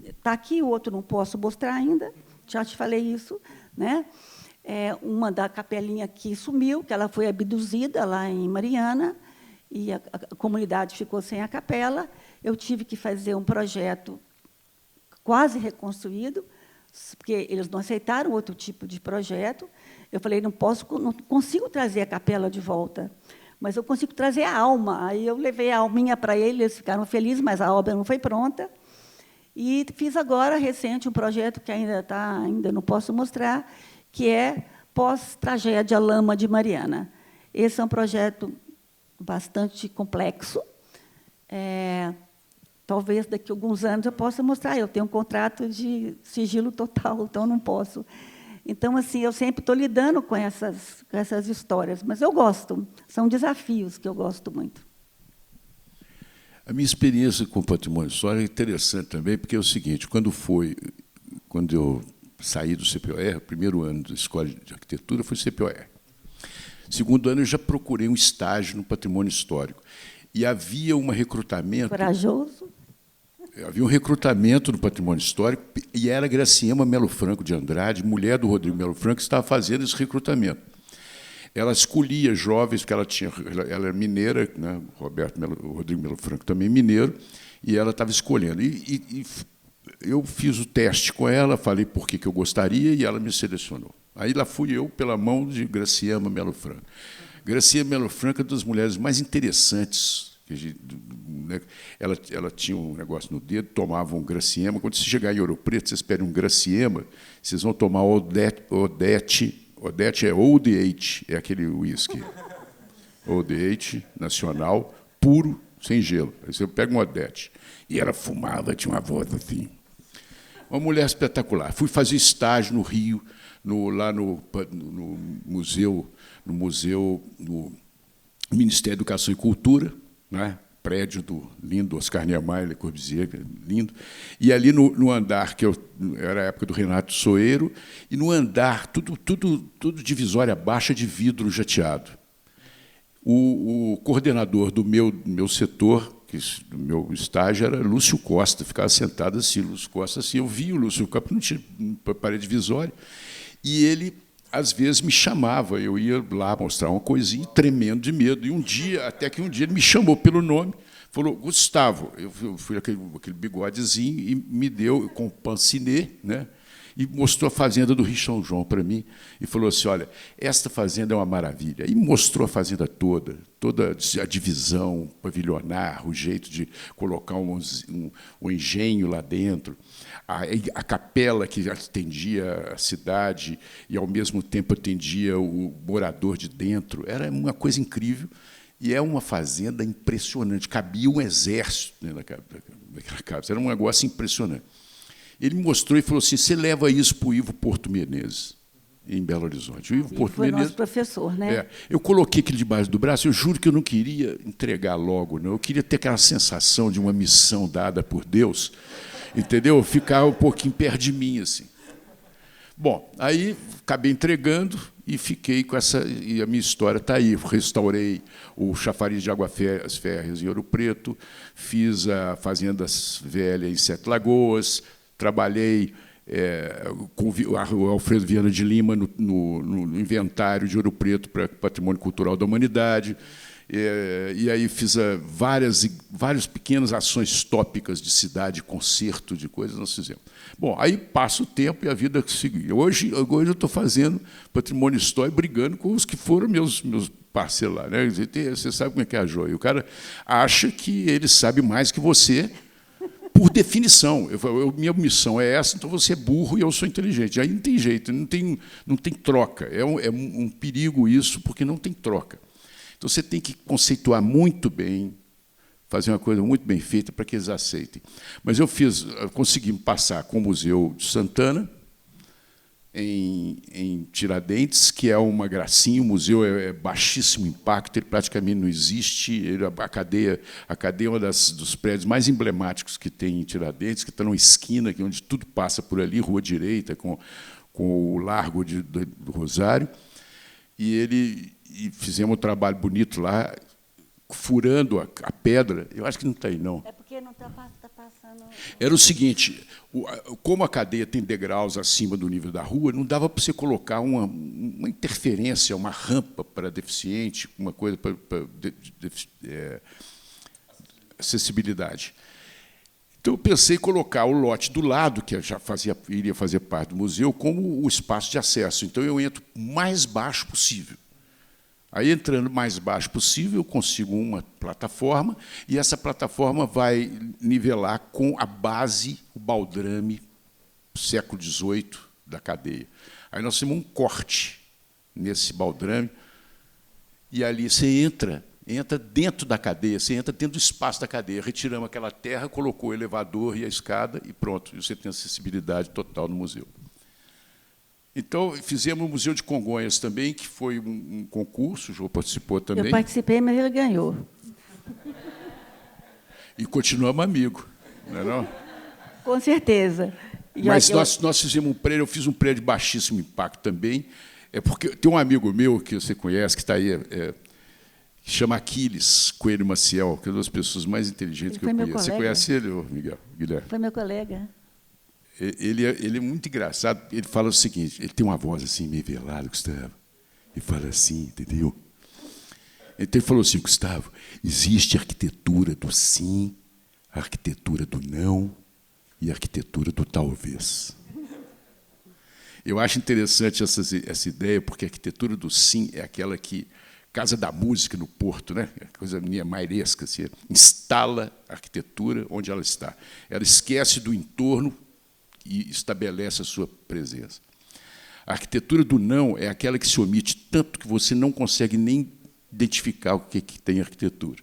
está aqui, o outro não posso mostrar ainda, já te falei isso, né? Uma da capelinha que sumiu, que ela foi abduzida lá em Mariana, e a comunidade ficou sem a capela. Eu tive que fazer um projeto quase reconstruído, porque eles não aceitaram outro tipo de projeto. Eu falei, não consigo trazer a capela de volta, mas eu consigo trazer a alma. Aí eu levei a alminha para eles, eles ficaram felizes, mas a obra não foi pronta. E fiz agora, recente, um projeto que ainda não posso mostrar, que é Pós-Tragédia Lama de Mariana. Esse é um projeto bastante complexo. Talvez daqui a alguns anos eu possa mostrar. Eu tenho um contrato de sigilo total, então não posso. Então, assim, eu sempre estou lidando com essas histórias, mas eu gosto. São desafios que eu gosto muito. A minha experiência com o patrimônio histórico é interessante também, porque é o seguinte: quando eu saí do CPOR, o primeiro ano da Escola de Arquitetura foi CPOR. Segundo ano, eu já procurei um estágio no patrimônio histórico. E havia um recrutamento... Corajoso. Havia um recrutamento no patrimônio histórico, e era a Graciema Melo Franco de Andrade, mulher do Rodrigo Melo Franco, que estava fazendo esse recrutamento. Ela escolhia jovens, porque ela é mineira, né? O Rodrigo Melo Franco também mineiro, e ela estava escolhendo. E eu fiz o teste com ela, falei por que eu gostaria, e ela me selecionou. Aí lá fui eu, pela mão de Graciema Melo Franco. Graciema Melo Franco é uma das mulheres mais interessantes. Ela tinha um negócio no dedo, tomava um Graciema. Quando você chegar em Ouro Preto, vocês pedem um Graciema, vocês vão tomar Odete. Odete é Old Eight, é aquele uísque. Old Eight, nacional, puro, sem gelo. Aí você pega um Odete. E ela fumava, tinha uma voz assim. Uma mulher espetacular. Fui fazer estágio no Rio, lá no museu, no Ministério da Educação e Cultura, né? Prédio do lindo Oscar Niemeyer, Le Corbusier, lindo. E ali no andar, que era a época do Renato Soeiro, e no andar, tudo divisória baixa de vidro jateado. O coordenador do meu setor, do meu estágio, era Lúcio Costa, ficava sentado assim, Lúcio Costa, assim, eu vi o Lúcio Costa, não tinha parede divisória, e ele, às vezes, me chamava, eu ia lá mostrar uma coisinha, tremendo de medo, e até que um dia ele me chamou pelo nome, falou, Gustavo, eu fui aquele bigodezinho e me deu com o pancinê, né? E mostrou a fazenda do Rio São João para mim e falou assim, olha, esta fazenda é uma maravilha. E mostrou a fazenda toda a divisão pavilionar, o jeito de colocar um engenho lá dentro, a capela que atendia a cidade e, ao mesmo tempo, atendia o morador de dentro. Era uma coisa incrível. E é uma fazenda impressionante. Cabia um exército naquela casa. Era um negócio impressionante. Ele me mostrou e falou assim, você leva isso para o Ivo Porto Menezes, em Belo Horizonte. O Ivo Porto foi Menezes, nosso professor, né? Eu coloquei aquele debaixo do braço, eu juro que eu não queria entregar logo, não. Eu queria ter aquela sensação de uma missão dada por Deus, entendeu? Ficar um pouquinho perto de mim, assim. Bom, aí acabei entregando e fiquei com essa... E a minha história está aí. Restaurei o chafariz de Água Férreas em Ouro Preto, fiz a Fazenda Velha em Sete Lagoas, trabalhei com o Alfredo Viana de Lima no inventário de Ouro Preto para Patrimônio Cultural da Humanidade, e aí fiz várias pequenas ações tópicas de cidade, concerto, de coisas nós fizemos. Bom, aí passa o tempo e a vida seguiu. Hoje eu estou fazendo patrimônio histórico, brigando com os que foram meus parceiros lá, né? Você sabe como é que é a joia. O cara acha que ele sabe mais que você, por definição. Minha missão é essa, então você é burro e eu sou inteligente. Aí não tem jeito, não tem troca. É um perigo isso, porque não tem troca. Então você tem que conceituar muito bem, fazer uma coisa muito bem feita para que eles aceitem. Mas eu consegui passar com o Museu de Santana, em Tiradentes, que é uma gracinha. O museu é baixíssimo impacto, ele praticamente não existe. A cadeia é um dos prédios mais emblemáticos que tem em Tiradentes, que está numa esquina, onde tudo passa por ali, Rua Direita, com o Largo do Rosário. E fizemos um trabalho bonito lá, furando a pedra. Eu acho que não está aí, não. É porque não está passando... Era o seguinte, como a cadeia tem degraus acima do nível da rua, não dava para você colocar uma interferência, uma rampa para deficiente, uma coisa para acessibilidade. Então, eu pensei em colocar o lote do lado, que já iria fazer parte do museu, como o espaço de acesso. Então, eu entro o mais baixo possível. Aí, entrando o mais baixo possível, eu consigo uma plataforma, e essa plataforma vai nivelar com a base, o baldrame, século XVIII, da cadeia. Aí nós temos um corte nesse baldrame, e ali você entra dentro da cadeia, você entra dentro do espaço da cadeia. Retiramos aquela terra, colocou o elevador e a escada, e pronto, você tem acessibilidade total no museu. Então, fizemos o Museu de Congonhas também, que foi um concurso, o João participou também. Eu participei, mas ele ganhou. E continuamos amigos, não é não? Com certeza. Mas nós fizemos um prédio, eu fiz um prédio de baixíssimo impacto também, porque tem um amigo meu que você conhece, que está aí, que chama Aquiles Coelho Maciel, que é uma das pessoas mais inteligentes que eu conheço. Você conhece ele, Miguel? Guilherme? Foi meu colega. Ele é muito engraçado. Ele fala o seguinte, ele tem uma voz assim, meio velada, Gustavo. Ele fala assim, entendeu? Então ele falou assim, Gustavo, existe a arquitetura do sim, a arquitetura do não e a arquitetura do talvez. Eu acho interessante essa ideia, porque a arquitetura do sim é aquela que Casa da Música no Porto, né? Coisa niemairesca, assim, instala a arquitetura onde ela está. Ela esquece do entorno e estabelece a sua presença. A arquitetura do não é aquela que se omite tanto que você não consegue nem identificar o que tem arquitetura.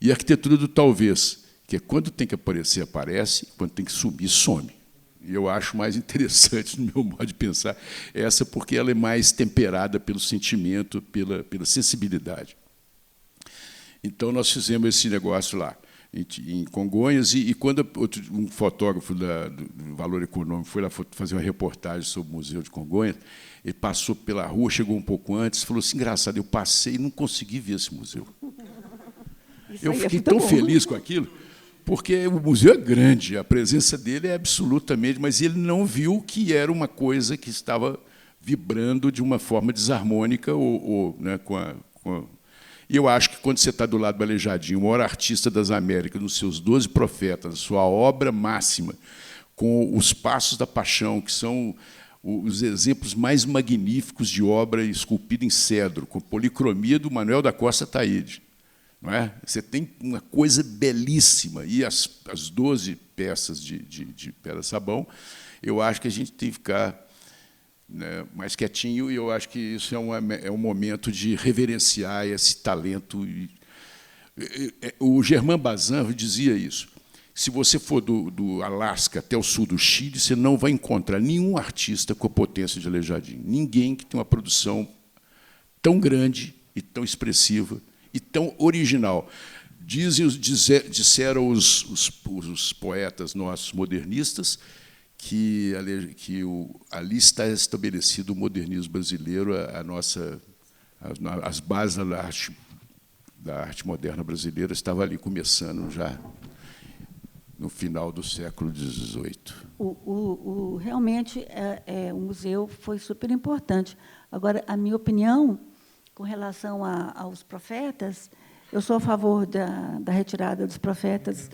E a arquitetura do talvez, que é quando tem que aparecer, aparece, quando tem que sumir, some. E eu acho mais interessante, no meu modo de pensar, essa, porque ela é mais temperada pelo sentimento, pela sensibilidade. Então, nós fizemos esse negócio lá, em Congonhas, e quando um fotógrafo do Valor Econômico foi lá fazer uma reportagem sobre o Museu de Congonhas, ele passou pela rua, chegou um pouco antes, falou assim, engraçado, eu passei e não consegui ver esse museu. Eu fiquei tão feliz com aquilo, porque o museu é grande, a presença dele é absolutamente, mas ele não viu que era uma coisa que estava vibrando de uma forma desarmônica, né, e eu acho que que quando você está do lado do Aleijadinho, o maior artista das Américas, nos seus 12 profetas, sua obra máxima, com os Passos da Paixão, que são os exemplos mais magníficos de obra esculpida em cedro, com policromia do Manuel da Costa Taide. Não é? Você tem uma coisa belíssima. E as 12 peças de pedra-sabão, eu acho que a gente tem que ficar, né, mais quietinho, e eu acho que isso é um momento de reverenciar esse talento. O Germain Bazin dizia isso. Se você for do Alasca até o sul do Chile, você não vai encontrar nenhum artista com a potência de Aleijadinho. Ninguém que tem uma produção tão grande e tão expressiva e tão original. Disseram os poetas nossos modernistas que ali está estabelecido o modernismo brasileiro, as bases da arte moderna brasileira estavam ali começando já no final do século XVIII. Realmente, o museu foi super importante. Agora, a minha opinião, com relação aos profetas, eu sou a favor da retirada dos profetas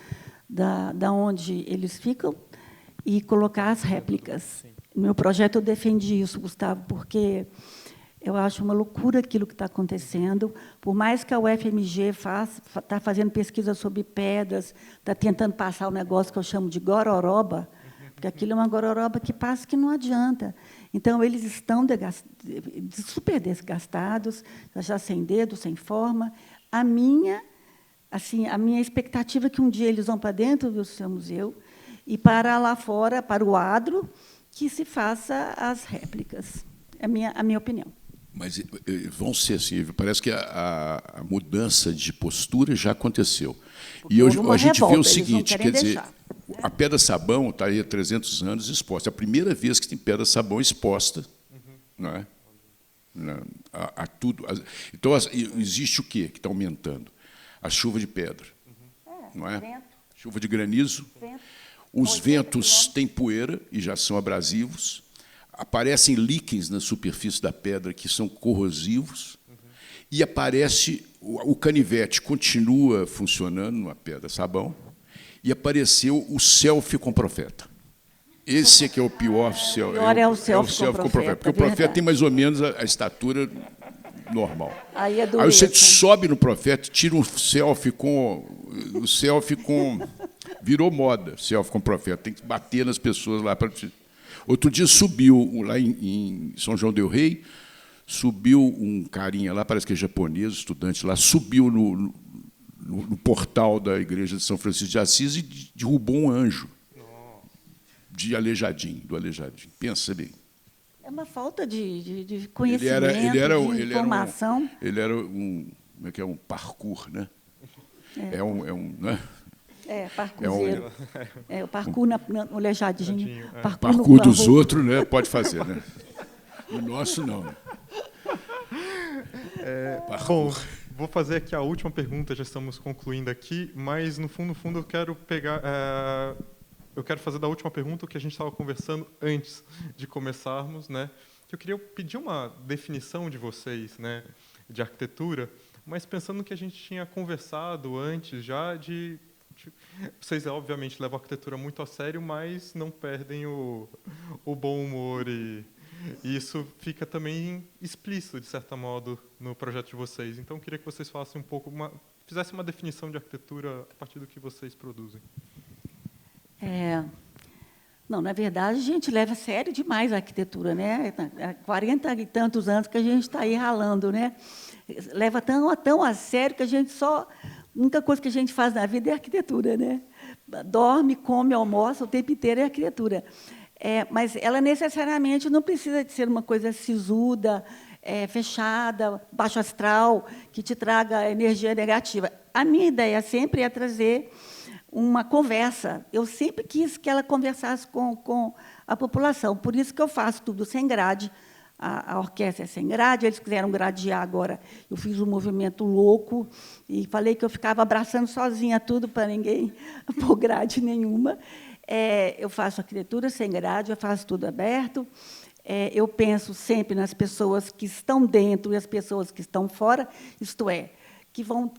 da onde eles ficam e colocar as réplicas. No meu projeto, eu defendi isso, Gustavo, porque eu acho uma loucura aquilo que está acontecendo. Por mais que a UFMG está fazendo pesquisa sobre pedras, está tentando passar o negócio que eu chamo de gororoba, porque aquilo é uma gororoba que passa que não adianta. Então, eles estão super desgastados, já sem dedo, sem forma. A minha expectativa é que um dia eles vão para dentro do seu museu e para lá fora, para o adro, que se faça as réplicas. É a minha opinião. Mas vão ser assim, parece que a mudança de postura já aconteceu. Porque e hoje a gente revolta, vê o seguinte, quer dizer, deixar, né? A pedra-sabão está aí há 300 anos exposta. É a primeira vez que tem pedra-sabão exposta. Não é? Tudo. Então, existe o quê que está aumentando? A chuva de pedra. Não é? Vento. Chuva de granizo. Vento. Os ventos têm poeira e já são abrasivos. Aparecem líquens na superfície da pedra que são corrosivos. E aparece o canivete, continua funcionando numa pedra-sabão, e apareceu o selfie com o profeta. Esse é que é o pior selfie. O pior é o selfie com o profeta, porque o profeta tem mais ou menos a estatura normal. Aí você sobe no profeta, tira um selfie com... Virou moda, selfie com o profeta. Tem que bater nas pessoas lá para... Outro dia subiu, lá em São João del Rei, subiu um carinha lá, parece que é japonês, estudante lá, subiu no portal da igreja de São Francisco de Assis e derrubou um anjo do Aleijadinho. Pensa bem. É uma falta de conhecimento, de informação. Ele era um... Como é que é? Um parkour, né? Né? Parkourzeiro. O parkour no Aleijadinho. Parkour dos outros, né? Pode fazer, né? O nosso, não. Bom, vou fazer aqui a última pergunta, já estamos concluindo aqui, mas, no fundo, eu quero pegar... eu quero fazer da última pergunta o que a gente estava conversando antes de começarmos, né? Eu queria pedir uma definição de vocês, né, de arquitetura, mas pensando no que a gente tinha conversado antes já vocês, obviamente, levam a arquitetura muito a sério, mas não perdem o bom humor e isso fica também explícito, de certo modo, no projeto de vocês. Então, eu queria que vocês falassem fizessem uma definição de arquitetura a partir do que vocês produzem. Não, na verdade, a gente leva a sério demais a arquitetura, né? Há 40 e tantos anos que a gente está aí ralando, né? Leva tão a sério que a gente a única coisa que a gente faz na vida é arquitetura, né? Dorme, come, almoça, o tempo inteiro é arquitetura. Mas ela necessariamente não precisa de ser uma coisa sisuda, fechada, baixo astral, que te traga energia negativa. A minha ideia sempre é trazer uma conversa. Eu sempre quis que ela conversasse com a população, por isso que eu faço tudo sem grade. A orquestra é sem grade, eles quiseram gradear agora. Eu fiz um movimento louco e falei que eu ficava abraçando sozinha tudo para ninguém pôr grade nenhuma. Eu faço arquitetura sem grade, eu faço tudo aberto. Eu penso sempre nas pessoas que estão dentro e as pessoas que estão fora, isto é, que vão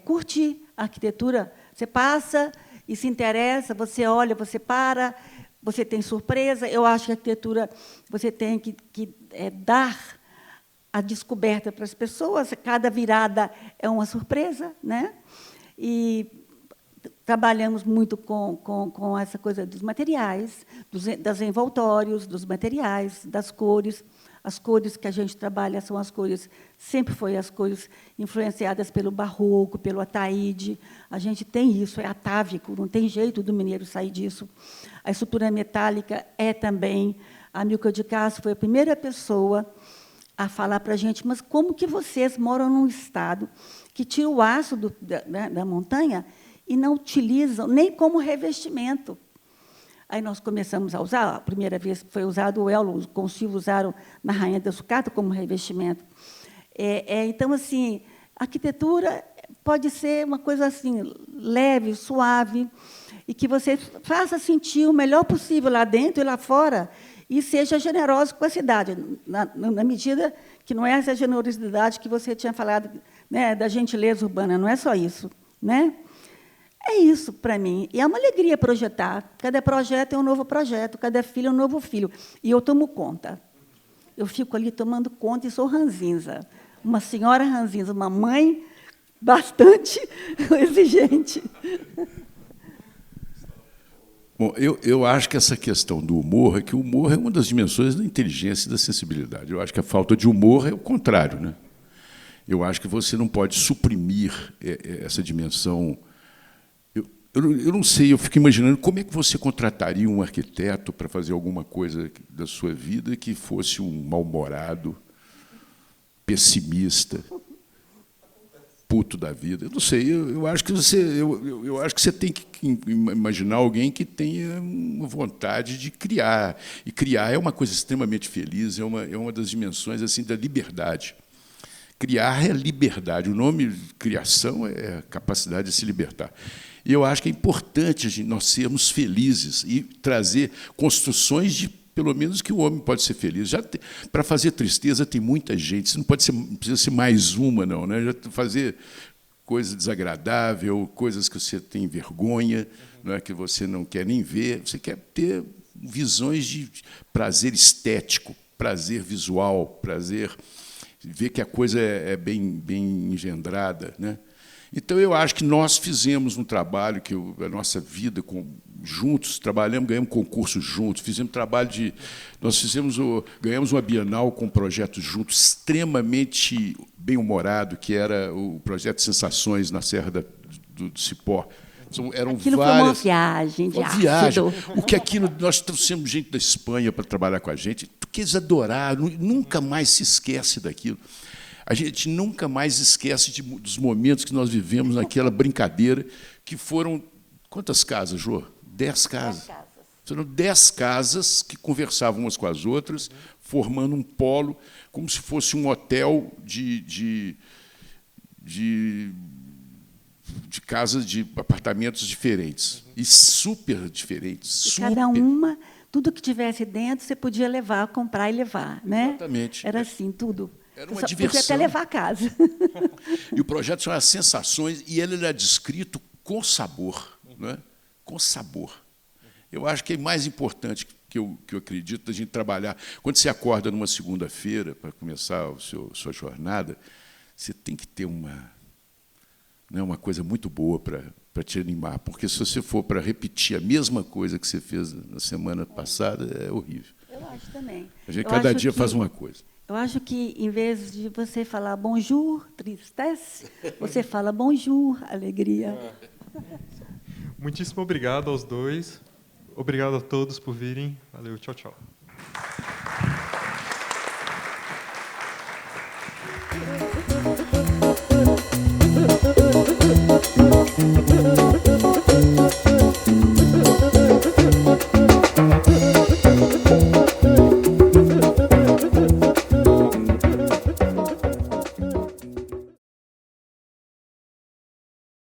curtir a arquitetura. Você passa e se interessa, você olha, você para, você tem surpresa. Eu acho que a arquitetura você tem que dar a descoberta para as pessoas. Cada virada é uma surpresa, né? E trabalhamos muito com essa coisa dos materiais, dos envoltórios, dos materiais, das cores. As cores que a gente trabalha são as cores, sempre foi as cores influenciadas pelo barroco, pelo ataíde. A gente tem isso, é atávico, não tem jeito do mineiro sair disso. A estrutura metálica é também. A Milka de Castro foi a primeira pessoa a falar para a gente, mas como que vocês moram num estado que tira o aço da montanha e não utilizam nem como revestimento? Aí nós começamos a usar, a primeira vez que foi usado o elo, os concilhos usaram na Rainha da Sucata como revestimento. Então, assim, a arquitetura pode ser uma coisa assim, leve, suave, e que você faça sentir o melhor possível lá dentro e lá fora, e seja generoso com a cidade, na medida que não é essa generosidade que você tinha falado, né, da gentileza urbana, não é só isso, né? É isso para mim. E é uma alegria projetar. Cada projeto é um novo projeto, cada filho é um novo filho. E eu tomo conta. Eu fico ali tomando conta e sou ranzinza. Uma senhora ranzinza, uma mãe bastante exigente. Bom, eu acho que essa questão do humor é que o humor é uma das dimensões da inteligência e da sensibilidade. Eu acho que a falta de humor é o contrário, né? Eu acho que você não pode suprimir essa dimensão. Eu não sei, eu fico imaginando como é que você contrataria um arquiteto para fazer alguma coisa da sua vida que fosse um mal-humorado, pessimista, puto da vida. Eu não sei, eu acho que você tem que imaginar alguém que tenha uma vontade de criar. E criar é uma coisa extremamente feliz, é uma das dimensões assim da liberdade. Criar é liberdade. O nome criação é a capacidade de se libertar. E eu acho que é importante nós sermos felizes e trazer construções de, pelo menos, que o homem pode ser feliz. Para fazer tristeza tem muita gente, não precisa ser mais uma, não, né? Já fazer coisa desagradável, coisas que você tem vergonha, não é, que você não quer nem ver, você quer ter visões de prazer estético, prazer visual, prazer ver que a coisa é bem engendrada, né? Então, eu acho que nós fizemos um trabalho, que a nossa vida juntos, trabalhamos, ganhamos concursos juntos, fizemos trabalho de... Nós ganhamos uma Bienal com um projeto junto, extremamente bem-humorado, que era o projeto Sensações na Serra do Cipó. Eram aquilo várias, foi uma viagem de uma viagem. ácido. O que aquilo, nós trouxemos gente da Espanha para trabalhar com a gente, que eles adoraram, nunca mais se esquece daquilo. A gente nunca mais esquece dos momentos que nós vivemos naquela brincadeira, que foram... Quantas casas, Jô? 10 casas. 10 casas. Foram 10 casas que conversavam umas com as outras, formando um polo, como se fosse um hotel de casas, de apartamentos diferentes. E super diferentes. Super. Cada uma, tudo que tivesse dentro, você podia levar, comprar e levar, né? Exatamente. Era assim, tudo. Era uma diversão. Podia até levar a casa. E o projeto chama Sensações, e ele era descrito com sabor, não é? Com sabor. Eu acho que é mais importante que eu acredito da gente trabalhar. Quando você acorda numa segunda-feira para começar a sua jornada, você tem que ter uma coisa muito boa para te animar, porque se você for para repetir a mesma coisa que você fez na semana passada, é horrível. Eu acho também. A gente cada dia faz uma coisa. Eu acho que, em vez de você falar bonjour, tristesse, você fala bonjour, alegria. Muitíssimo obrigado aos dois. Obrigado a todos por virem. Valeu, tchau, tchau.